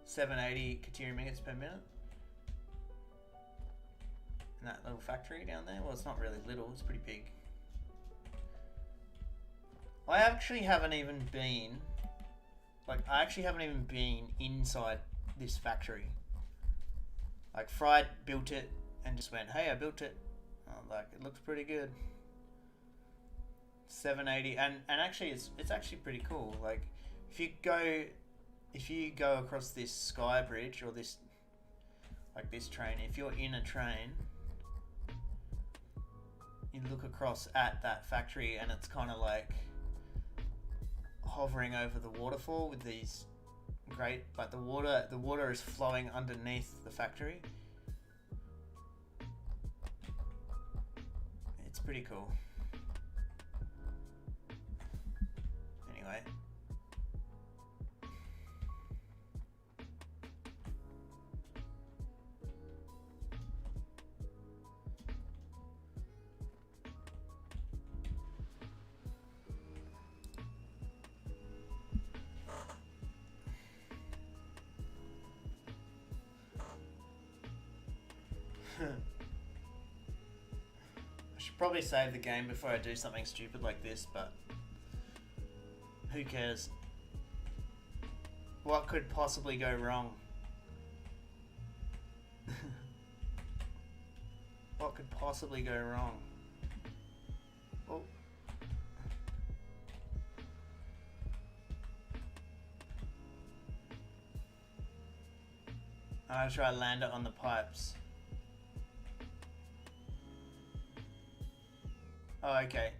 780 Caterium ingots per minute. And that little factory down there, well, it's not really little, it's pretty big. I actually haven't even been inside this factory. Like, Fry built it and just went, hey, I built it. Like, it looks pretty good. 780, and actually it's actually pretty cool. Like, if you go across this sky bridge or this, like this train, if you're in a train, you look across at that factory and it's kind of like hovering over the waterfall with these great, like the water is flowing underneath the factory. It's pretty cool. Anyway. I should probably save the game before I do something stupid like this, but who cares? What could possibly go wrong? What could possibly go wrong? Oh. I'll try to land it on the pipes. Oh, okay.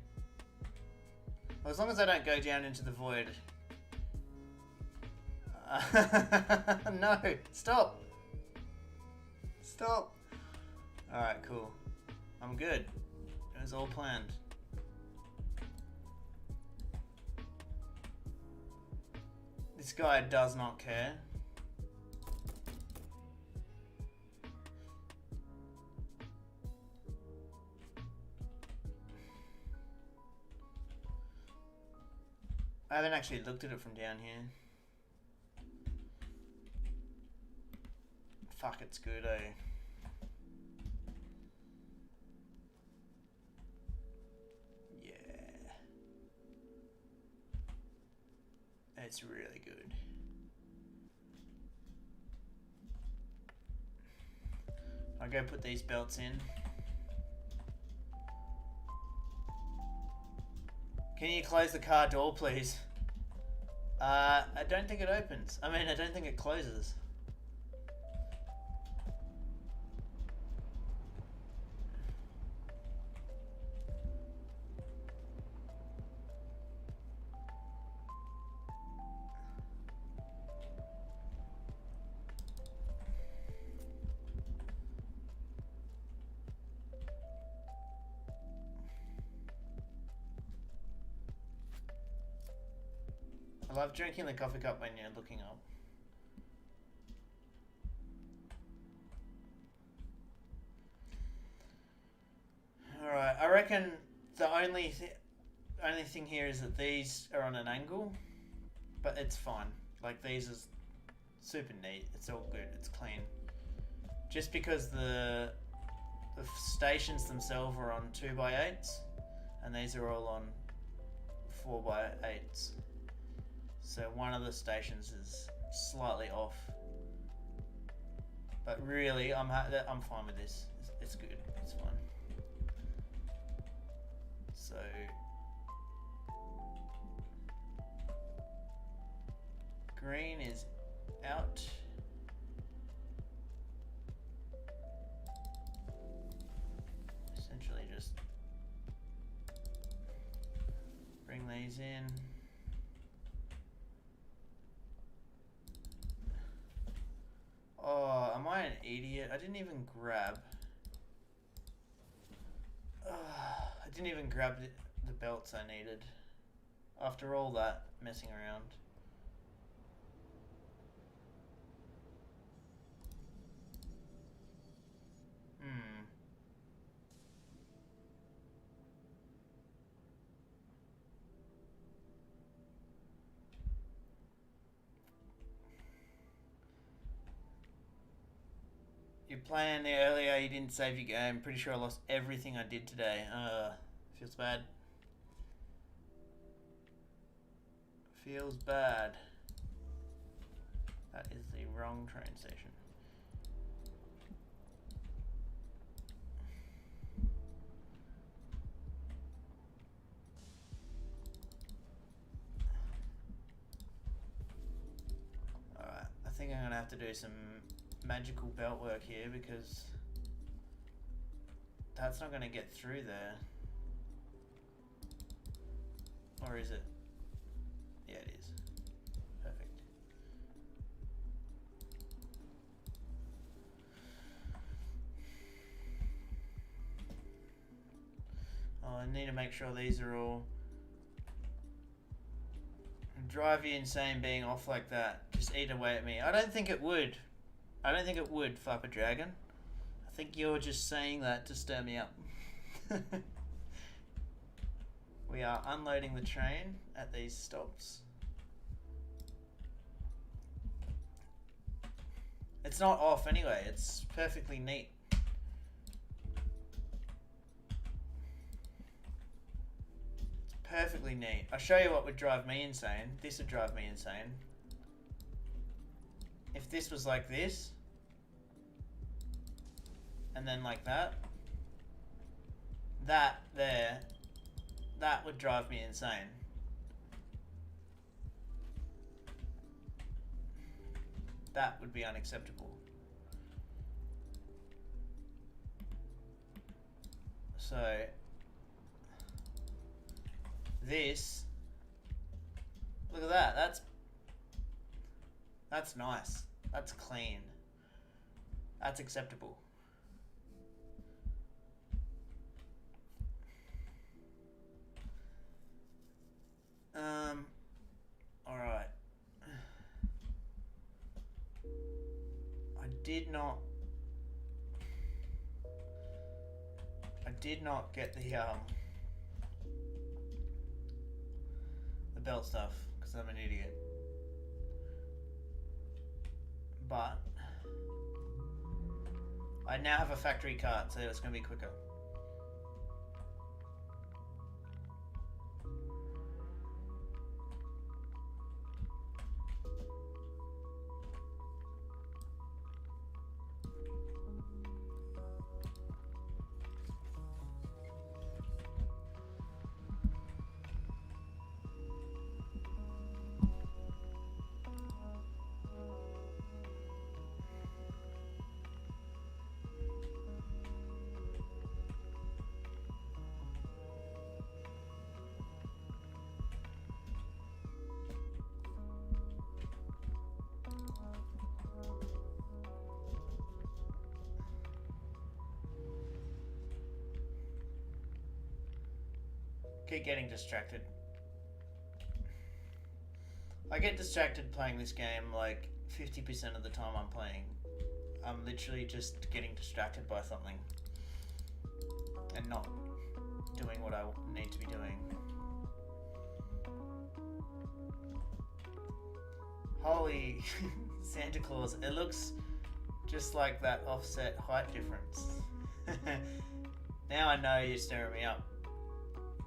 Well, as long as I don't go down into the void. No! Stop! Stop! Alright, cool. I'm good. It was all planned. This guy does not care. I haven't actually looked at it from down here. Fuck, it's good, eh? Yeah. It's really good. I'll go put these belts in. Can you close the car door, please? I don't think it opens. I mean, I don't think it closes. love drinking the coffee cup when you're looking up. Alright, I reckon the only thing here is that these are on an angle, but it's fine. Like, these is super neat. It's all good. It's clean. Just because the stations themselves are on 2x8s, and these are all on 4x8s. So one of the stations is slightly off. But really, I'm fine with this. It's good. It's fine. So green is out. Essentially just bring these in. Oh, am I an idiot? I didn't even grab. I didn't even grab the belts I needed. After all that messing around. You're playing there earlier, you didn't save your game. Pretty sure I lost everything I did today. Feels bad. Feels bad. That is the wrong train station. Alright, I think I'm gonna have to do some magical belt work here because that's not gonna get through there. Or is it? Yeah, it is. Perfect. Oh, I need to make sure these are all... Drive you insane being off like that. Just eat away at me. I don't think it would. I don't think it would, Flapper Dragon. I think you're just saying that to stir me up. We are unloading the train at these stops. It's not off anyway, it's perfectly neat. It's perfectly neat. I'll show you what would drive me insane. This would drive me insane. If this was like this, and then like that, that there, that would drive me insane. That would be unacceptable. So, this, look at that, that's nice. That's clean. That's acceptable. Alright. I did not get the belt stuff because I'm an idiot. But I now have a factory cart, so it's going to be quicker. Keep getting distracted. I get distracted playing this game like 50% of the time I'm playing. I'm literally just getting distracted by something and not doing what I need to be doing. Holy Santa Claus, it looks just like that offset height difference. Now I know you're stirring me up.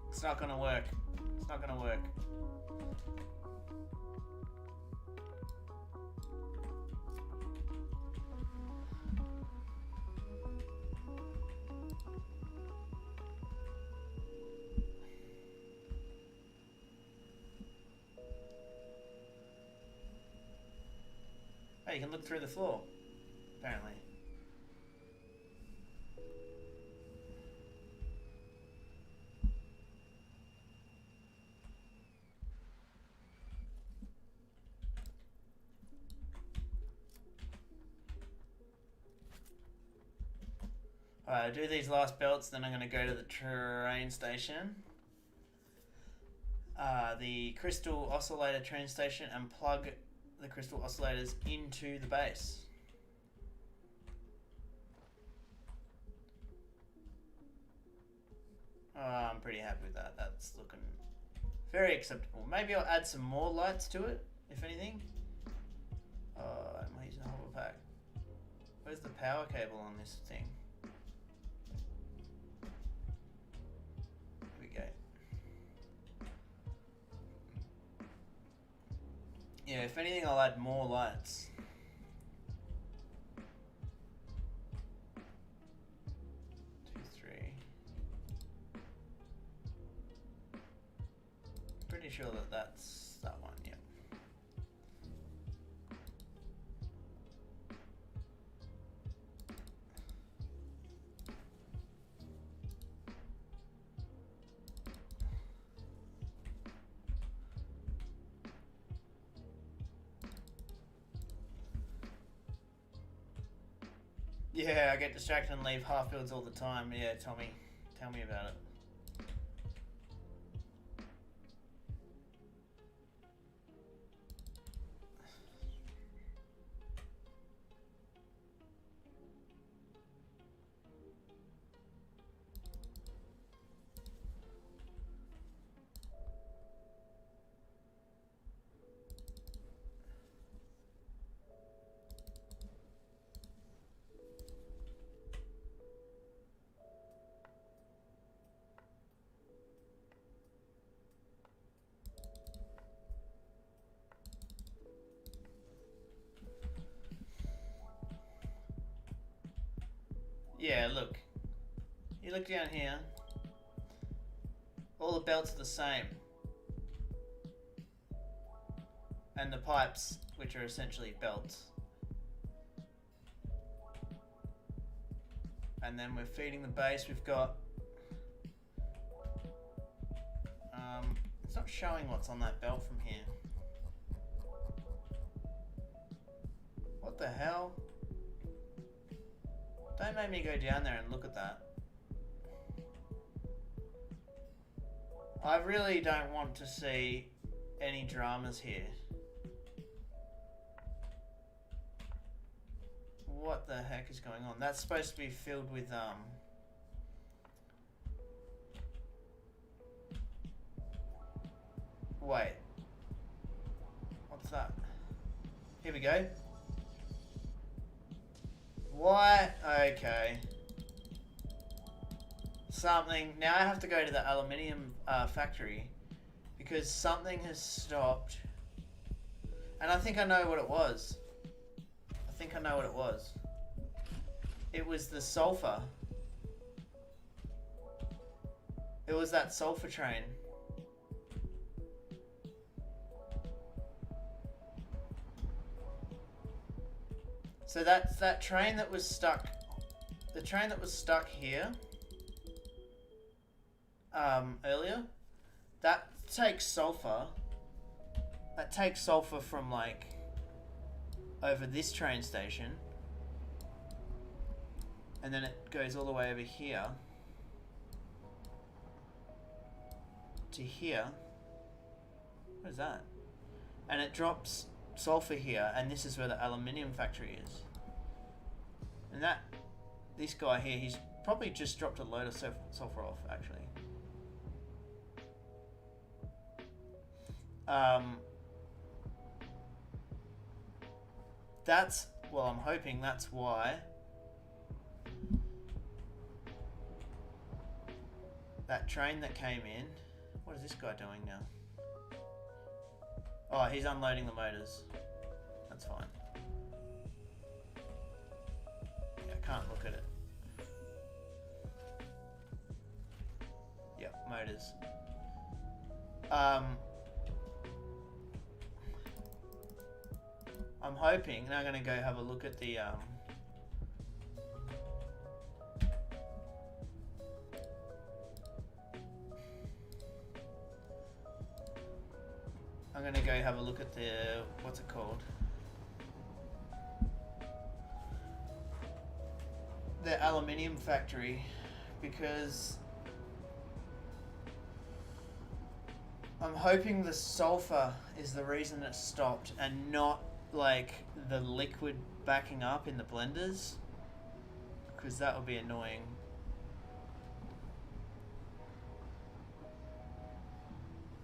It's not gonna work. It's not gonna work. Oh, you can look through the floor, apparently. Alright, I'll do these last belts, then I'm going to go to the train station. The crystal oscillator train station, and plug the crystal oscillators into the base. I'm pretty happy with that. That's looking very acceptable. Maybe I'll add some more lights to it, if anything. Am I using a hover pack? Where's the power cable on this thing? Here we go. Yeah, if anything, I'll add more lights. Pretty sure that that's that one, yeah. Yeah, I get distracted and leave half builds all the time. Yeah, Tommy, tell me about it. Yeah, look. You look down here. All the belts are the same. And the pipes, which are essentially belts. And then we're feeding the base. We've got... it's not showing what's on that belt from here. What the hell? Don't make me go down there and look at that. I really don't want to see any dramas here. What the heck is going on? That's supposed to be filled with wait. What's that? Here we go. What? Okay. Something. Now I have to go to the aluminium factory because something has stopped. And I think I know what it was. I think I know what it was. It was the sulfur. It was that sulfur train. So that's that train that was stuck. The train that was stuck here earlier. That takes sulfur. That takes sulfur from like over this train station. And then it goes all the way over here to here. What is that? and it drops sulfur here, and this is where the aluminium factory is. And this guy here, he's probably just dropped a load of sulfur off, actually. Well, I'm hoping that's why that train that came in. What is this guy doing now? Oh, he's unloading the motors. That's fine. Yeah, I can't look at it. Yep, motors. I'm hoping, now I'm going to go have a look at the I'm going to go have a look at the, what's it called? The aluminium factory, because I'm hoping the sulfur is the reason it stopped and not like the liquid backing up in the blenders, because that would be annoying.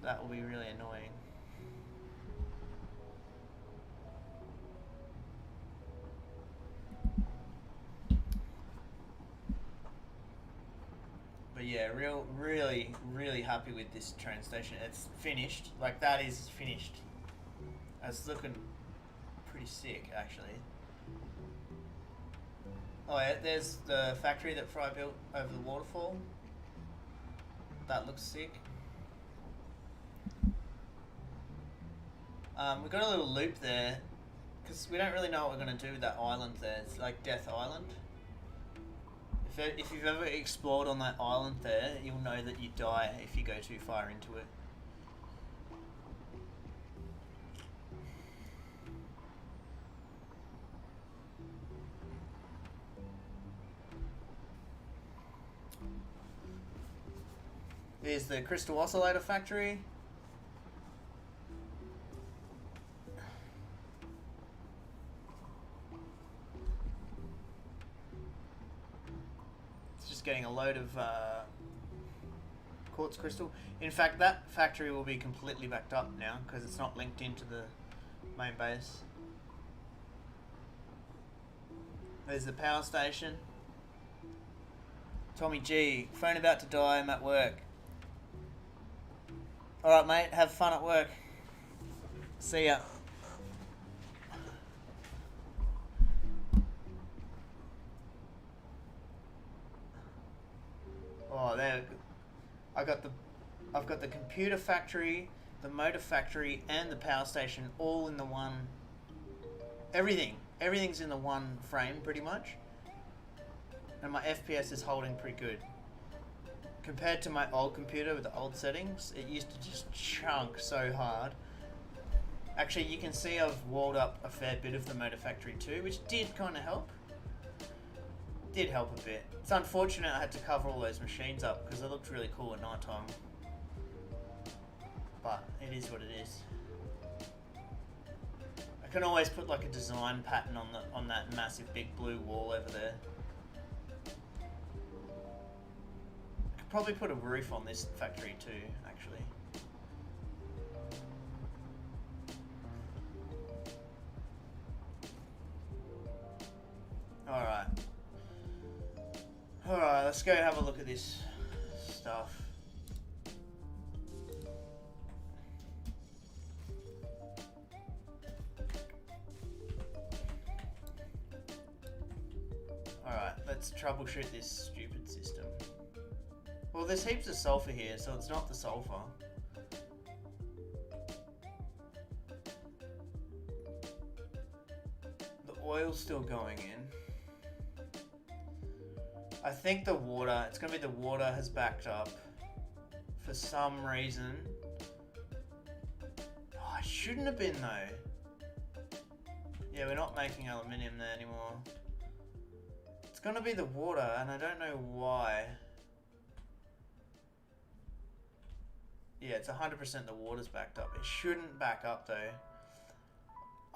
That will be really annoying. But yeah, really happy with this train station. It's finished. Like, that is finished. It's looking pretty sick, actually. Oh yeah, there's the factory that Fry built over the waterfall. That looks sick. We've got a little loop there, because we don't really know what we're going to do with that island there. It's like Death Island. If you've ever explored on that island there, you'll know that you die if you go too far into it. There's the crystal oscillator factory. Getting a load of quartz crystal. In fact, that factory will be completely backed up now because it's not linked into the main base. There's the power station. Tommy G, phone about to die, I'm at work. Alright mate, have fun at work. See ya. Oh, there. I've got the computer factory, the motor factory, and the power station all in the one. Everything's in the one frame pretty much. And my FPS is holding pretty good. Compared to my old computer with the old settings, it used to just chunk so hard. Actually, you can see I've walled up a fair bit of the motor factory too, which did kind of help. Did help a bit. It's unfortunate I had to cover all those machines up because they looked really cool at night time. But it is what it is. I can always put like a design pattern on that massive big blue wall over there. I could probably put a roof on this factory too, actually. Alright. Alright, let's go have a look at this stuff. Alright, let's troubleshoot this stupid system. Well, there's heaps of sulfur here, so it's not the sulfur. The oil's still going in. I think the water, it's going to be the water has backed up for some reason. Oh, it shouldn't have been though. Yeah, we're not making aluminium there anymore. It's going to be the water and I don't know why. Yeah, it's 100% the water's backed up. It shouldn't back up though.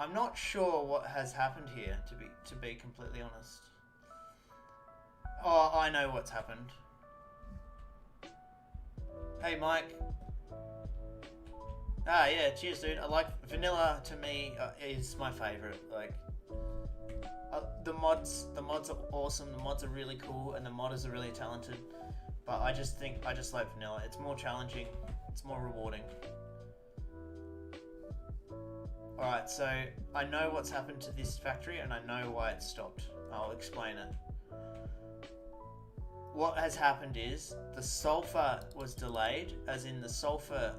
I'm not sure what has happened here, to be completely honest. Oh, I know what's happened. Hey, Mike. Ah, yeah, cheers, dude. I like vanilla. To me, is my favorite. Like, the mods are awesome. The mods are really cool, and the modders are really talented. But I just like vanilla. It's more challenging. It's more rewarding. All right, so I know what's happened to this factory, and I know why it stopped. I'll explain it. What has happened is the sulfur was delayed, as in the sulfur.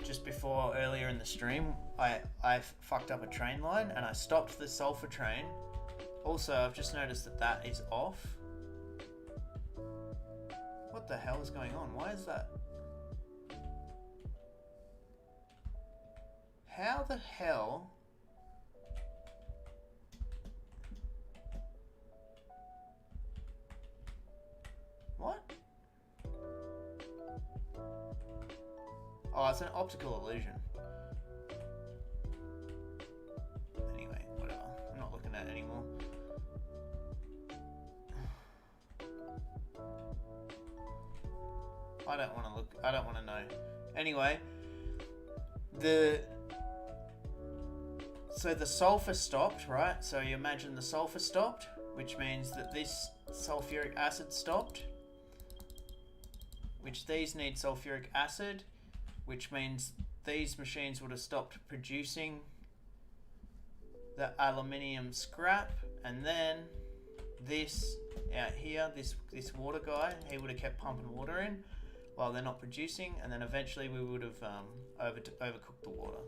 Just before earlier in the stream, I fucked up a train line and I stopped the sulfur train. Also, I've just noticed that is off. What the hell is going on? Why is that? How the hell? What? Oh, it's an optical illusion. Anyway, whatever. I'm not looking at it anymore. I don't want to look. I don't want to know. Anyway, so the sulfur stopped, right? So you imagine the sulfur stopped, which means that this sulfuric acid stopped, which these need sulfuric acid, which means these machines would have stopped producing the aluminium scrap, and then this out here, this water guy, he would have kept pumping water in while they're not producing, and then eventually we would have overcooked the water.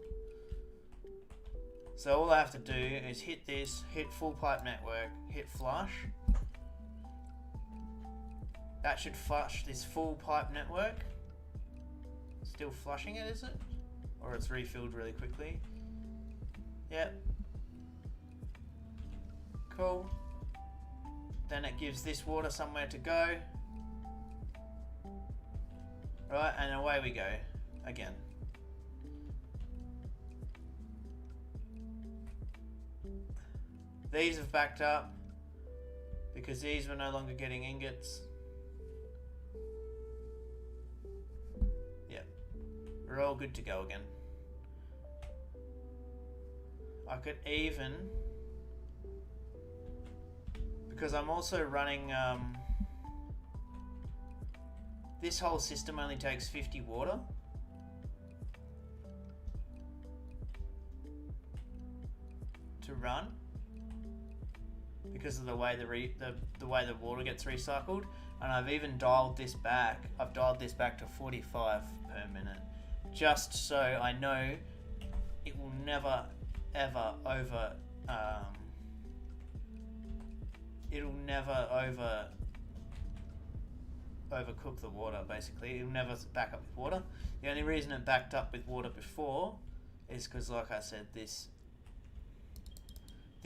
So all I have to do is hit this, hit full pipe network, hit flush. That should flush this full pipe network. Still flushing it, is it? Or it's refilled really quickly. Yep. Cool. Then it gives this water somewhere to go. Right, and away we go again. These have backed up because these were no longer getting ingots. Yep, we're all good to go again. I could even, because I'm also running, this whole system only takes 50 water. To run. Because of the way the way the water gets recycled, and I've even dialed this back. I've dialed this back to 45 per minute, just so I know it will never ever overcook the water. Basically, it'll never back up with water. The only reason it backed up with water before is because, like I said, this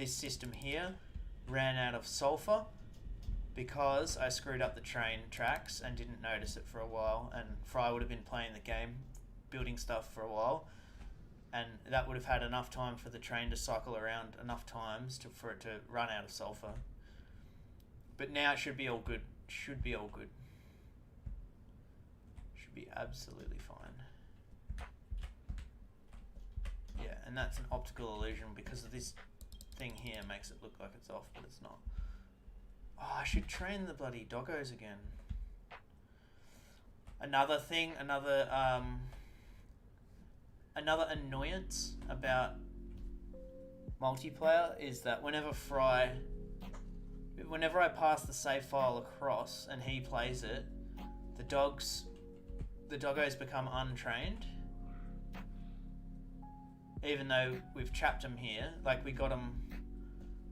system here ran out of sulfur because I screwed up the train tracks and didn't notice it for a while, and Fry would have been playing the game, building stuff for a while, and that would have had enough time for the train to cycle around enough times for it to run out of sulfur. But now it should be all good. Should be all good. Should be absolutely fine. Yeah, and that's an optical illusion because of this thing here makes it look like it's off, but it's not. Oh, I should train the bloody doggos again. Another thing, another annoyance about multiplayer is that whenever I pass the save file across and he plays it, the doggos become untrained. Even though we've trapped them here, like we got them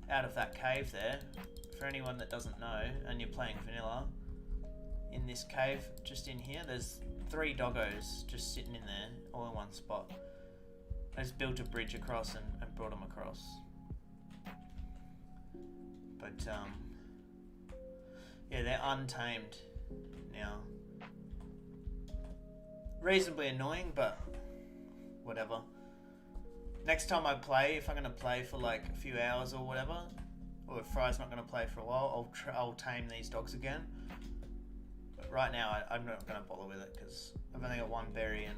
out of that cave there. For anyone that doesn't know, and you're playing vanilla, in this cave just in here, there's 3 doggos just sitting in there, all in one spot. I just built a bridge across and brought them across. But yeah, they're untamed now. Reasonably annoying, but whatever. next time I play, if I'm going to play for like a few hours or whatever, or if Fry's not going to play for a while, I'll tame these dogs again. But right now, I'm not going to bother with it because I've only got one berry and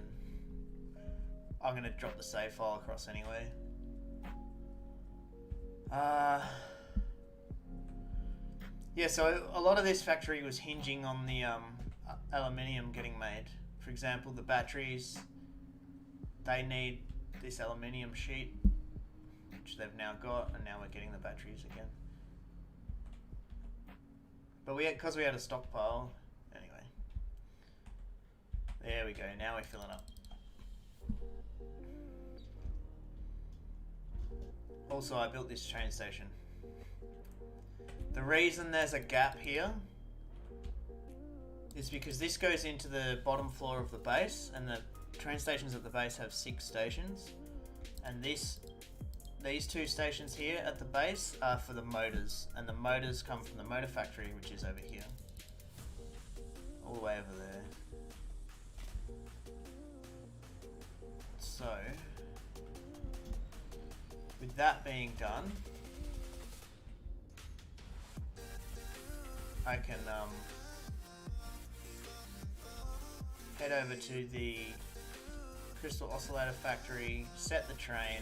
I'm going to drop the save file across anyway. Yeah, so a lot of this factory was hinging on the aluminium getting made. For example, the batteries, they need this aluminium sheet, which they've now got, and now we're getting the batteries again. But because we had a stockpile, anyway. There we go, now we're filling up. Also, I built this train station. The reason there's a gap here is because this goes into the bottom floor of the base, and the train stations at the base have 6 stations, and these 2 stations here at the base are for the motors, and the motors come from the motor factory, which is over here, all the way over there. So, with that being done, I can head over to the crystal oscillator factory, set the train,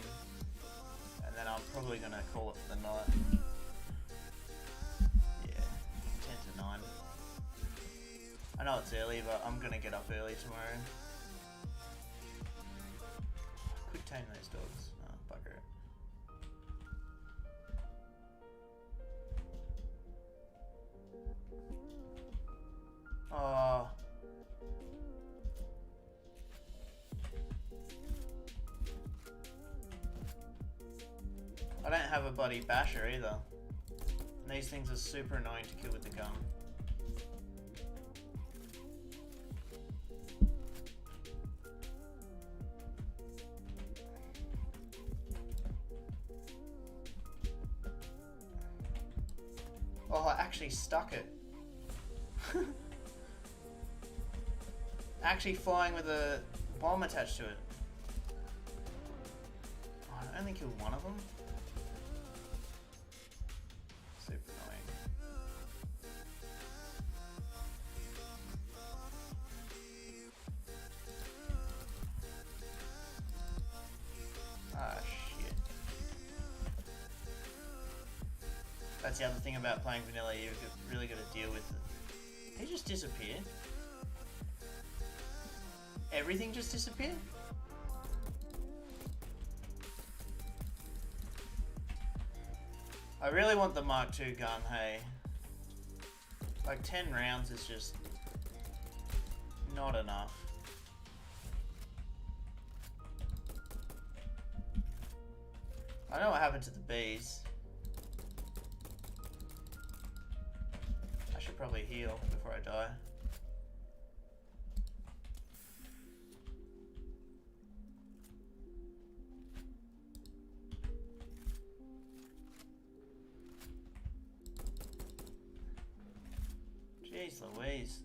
and then I'm probably going to call it for the night. Yeah, 10 to 9. I know it's early, but I'm going to get up early tomorrow. I could tame those dogs. Oh, bugger it. Oh. I don't have a bloody basher either. And these things are super annoying to kill with the gun. Oh, I actually stuck it. Actually flying with a bomb attached to it. Oh, I only killed one of them. Super annoying. Ah, shit. That's the other thing about playing vanilla, you've really got to deal with it. He just disappeared. Everything just disappeared? I really want the Mark II gun, hey. Like 10 rounds is just not enough. I know what happened to the bees. I should probably heal before I die. Jeez Louise.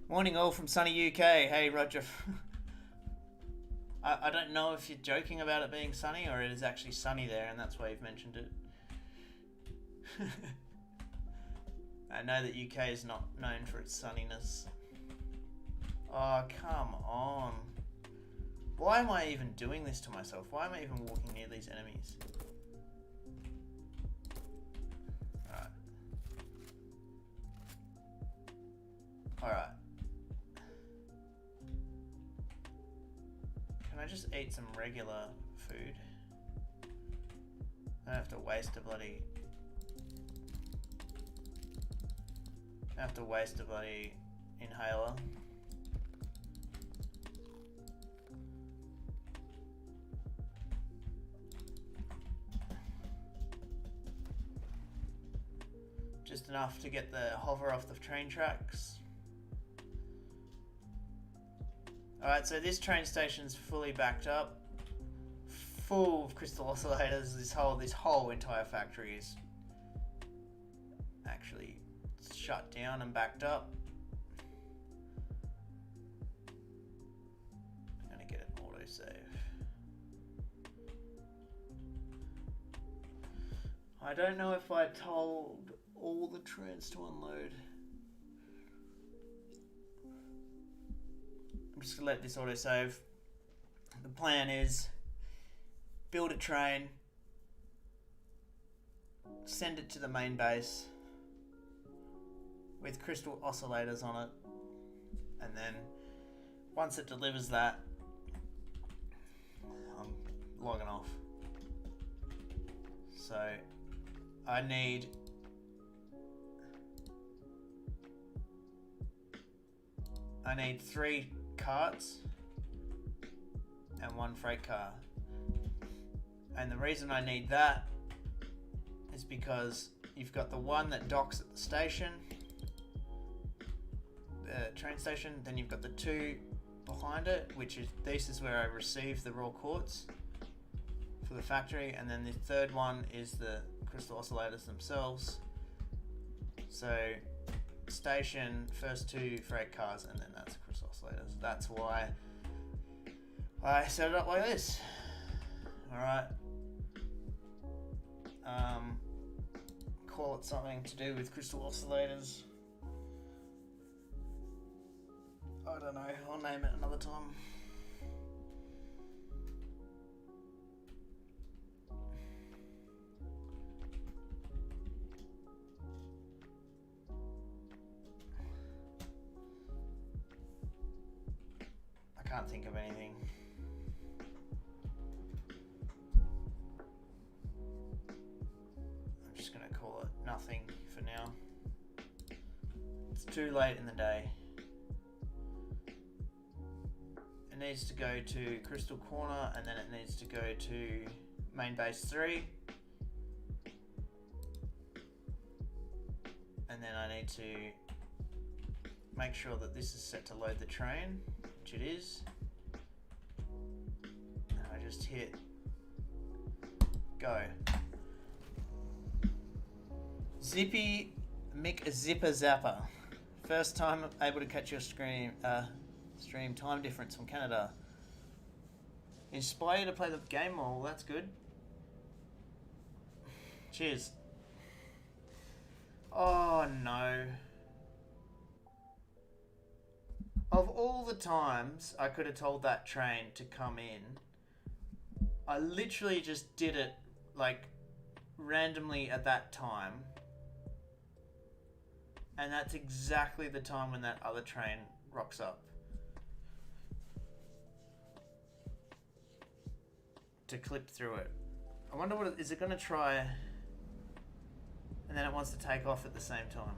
Morning all from sunny UK. Hey Roger. I don't know if you're joking about it being sunny or it is actually sunny there and that's why you've mentioned it. I know that UK is not known for its sunniness. Oh, come on. Why am I even doing this to myself? Why am I even walking near these enemies? Alright. Can I just eat some regular food? I don't have to waste a bloody... I have to waste a bloody inhaler. Just enough to get the hover off the train tracks. Alright, so this train station's fully backed up, full of crystal oscillators. This whole entire factory is actually shut down and backed up. autosave. I don't know if I told all the trains to unload. I'm just gonna let this autosave. The plan is build a train, send it to the main base with crystal oscillators on it, and then once it delivers that, I'm logging off. So I need I 3 carts and 1 freight car. And the reason I need that is because you've got the one that docks at the station, the train station, then you've got the 2 behind it, which is, this is where I receive the raw quartz for the factory, and then the third one is the crystal oscillators themselves. So station, first 2 freight cars, and then that's crystal oscillators. That's why I set it up like this. Alright. Call it something to do with crystal oscillators. I don't know, I'll name it another time. I can't think of anything. I'm just going to call it nothing for now. It's too late in the day. It needs to go to Crystal Corner, and then it needs to go to main base 3. And then I need to make sure that this is set to load the train, which it is. And I just hit go. Zippy Mick Zipper Zapper. First time able to catch your stream time difference from Canada. Inspire you to play the game more. Well, that's good. Cheers. Oh no. Of all the times I could have told that train to come in, I literally just did it like randomly at that time. And that's exactly the time when that other train rocks up. To clip through it. I wonder what is it going to try, and then it wants to take off at the same time.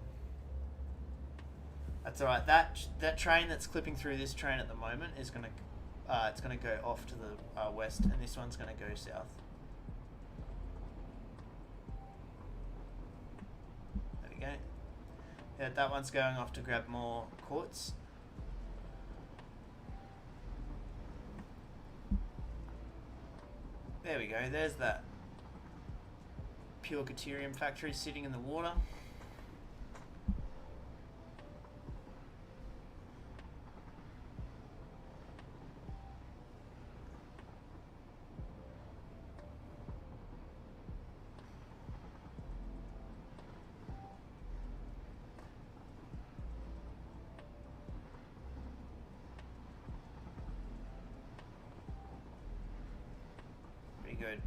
That's all right. That train that's clipping through this train at the moment is going to it's going to go off to the west, and this one's going to go south. There we go. Yeah, that one's going off to grab more quartz. There we go, there's that pure Caterium factory sitting in the water. Good.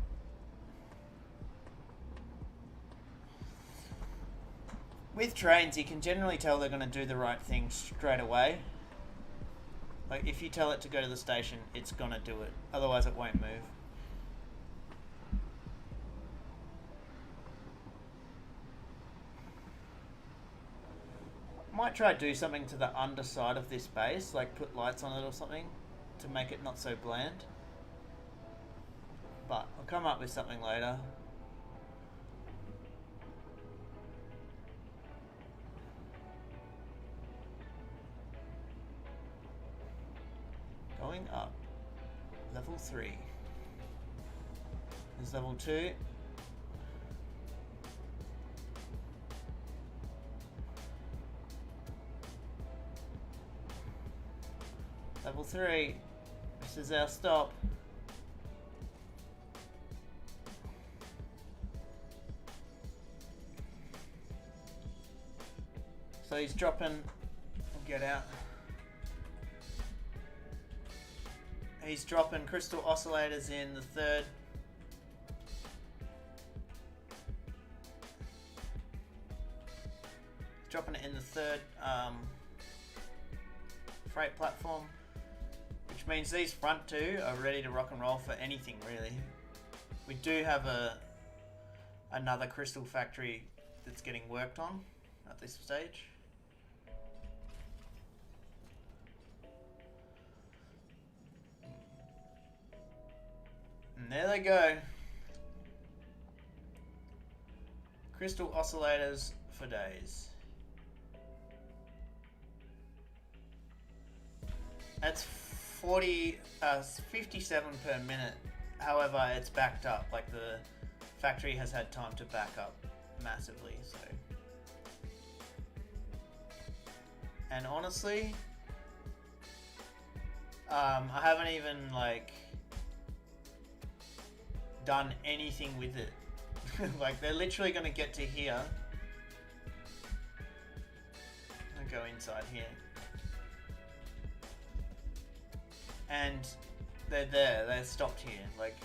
With trains, you can generally tell they're going to do the right thing straight away. Like if you tell it to go to the station, it's going to do it. Otherwise it won't move. Might try to do something to the underside of this base, like put lights on it or something to make it not so bland. But I'll come up with something later. Going up. Level 3. There's level 2. Level 3. This is our stop. So he's dropping, get out. He's dropping crystal oscillators in the third. Dropping it in the third freight platform, which means these front two are ready to rock and roll for anything really. We do have another crystal factory that's getting worked on at this stage. And there they go. Crystal oscillators for days. That's 57 per minute. However, it's backed up. Like the factory has had time to back up massively. So, and honestly, I haven't even like done anything with it. Like they're literally gonna get to here. I'll go inside here. And they're there, they're stopped here. Like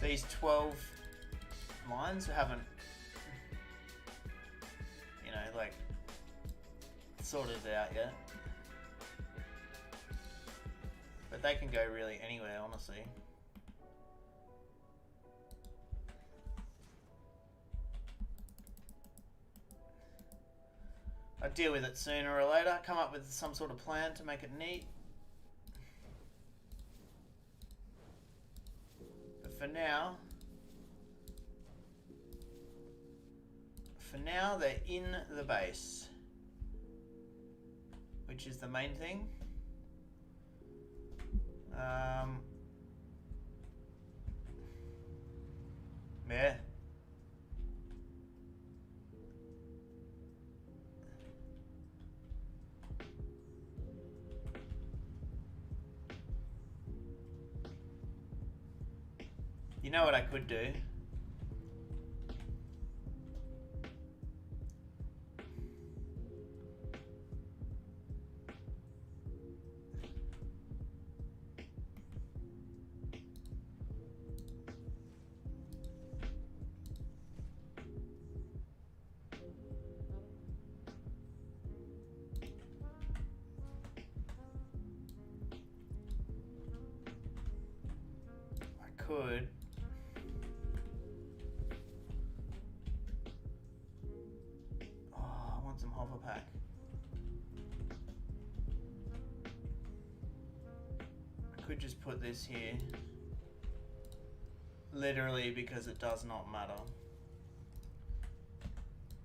these 12 lines haven't, you know, like sorted it out yet. But they can go really anywhere, honestly. I'll deal with it sooner or later, come up with some sort of plan to make it neat. For now, they're in the base, which is the main thing. Yeah. You know what I could do? I could. Some hover pack. I could just put this here, literally because it does not matter.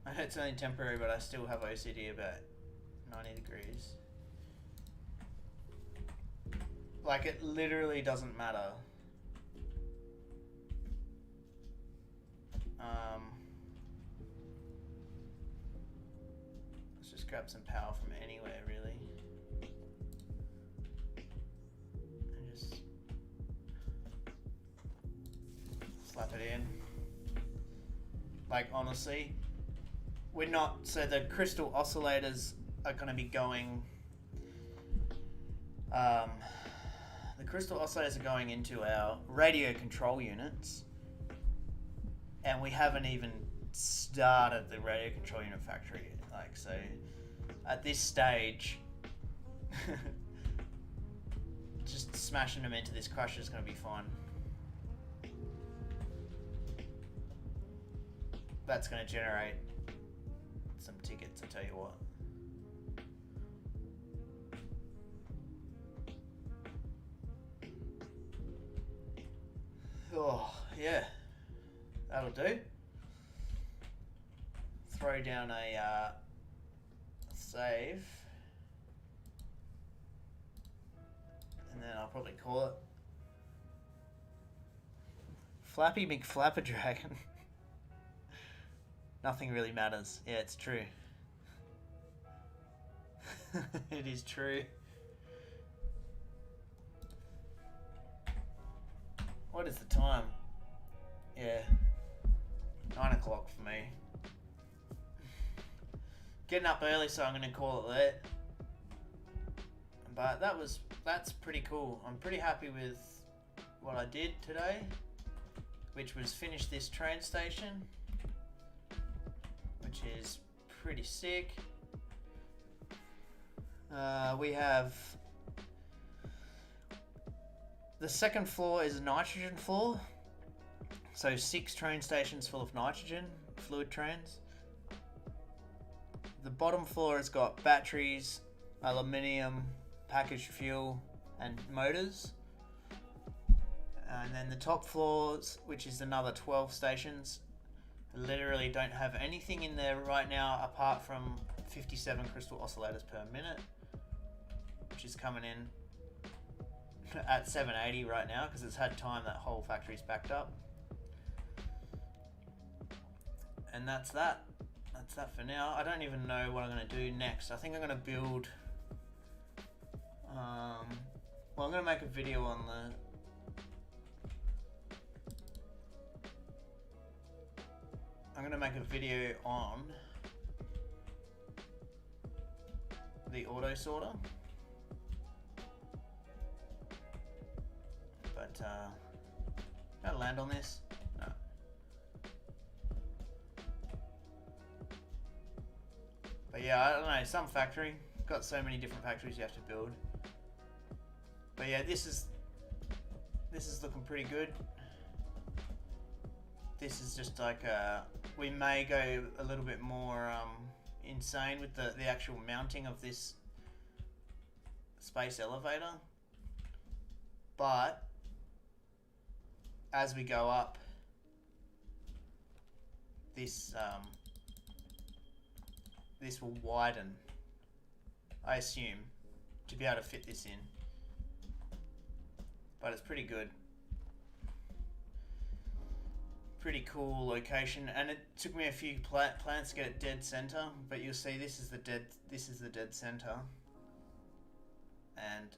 I know it's only temporary, but I still have OCD about 90 degrees. Like it literally doesn't matter. Grab some power from anywhere really, and just slap it in. Like honestly, we're not, so the crystal oscillators are going to be going, the crystal oscillators are going into our radio control units, and we haven't even started the radio control unit factory. Like, so at this stage, just smashing them into this crusher is going to be fine. That's going to generate some tickets, I tell you what. Oh, yeah. That'll do. Throw down a save. And then I'll probably call it Flappy McFlapperdragon. Nothing really matters. Yeah, it's true. It is true. What is the time? Yeah, 9 o'clock for me. Getting up early, so I'm going to call it there. But that's pretty cool. I'm pretty happy with what I did today, which was finish this train station, which is pretty sick. We have the second floor is a nitrogen floor, so 6 train stations full of nitrogen fluid trains. The bottom floor has got batteries, aluminium, packaged fuel, and motors. And then the top floors, which is another 12 stations, literally don't have anything in there right now apart from 57 crystal oscillators per minute, which is coming in at 780 right now because it's had time. That whole factory's backed up. And that's that. That's that for now. I don't even know what I'm going to do next. I think I'm going to build... well, I'm going to make a video on the auto sorter. But, gotta land on this. No. But yeah, I don't know, some factory. Got so many different factories you have to build. But yeah, this is looking pretty good. This is just like we may go a little bit more insane with the actual mounting of this space elevator. But as we go up, this will widen, I assume, to be able to fit this in. But it's pretty good. Pretty cool location, and it took me a few plants to get it dead center, but you'll see this is the dead center. And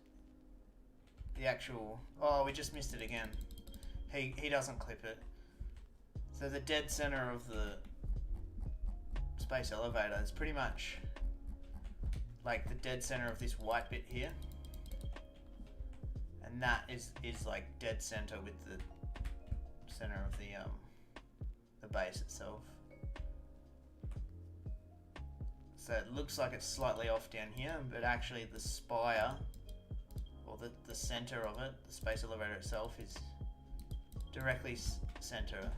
the actual, oh, we just missed it again. He doesn't clip it. So the dead center of the space elevator is pretty much like the dead center of this white bit here. And that is like dead center with the center of the base itself. So it looks like it's slightly off down here, but actually the spire, or the center of it, the space elevator itself, is directly center.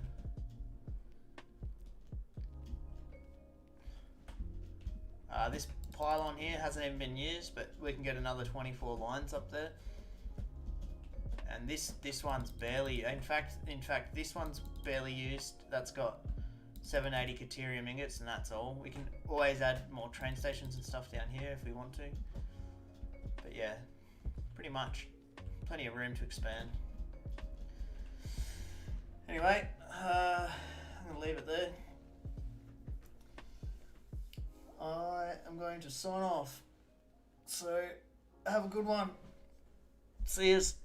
This pylon here hasn't even been used, but we can get another 24 lines up there. And this one's barely, in fact this one's barely used. That's got 780 Caterium ingots, and that's all. We can always add more train stations and stuff down here if we want to. But yeah, pretty much plenty of room to expand. Anyway, I'm gonna leave it there. I am going to sign off. So have a good one. See yous.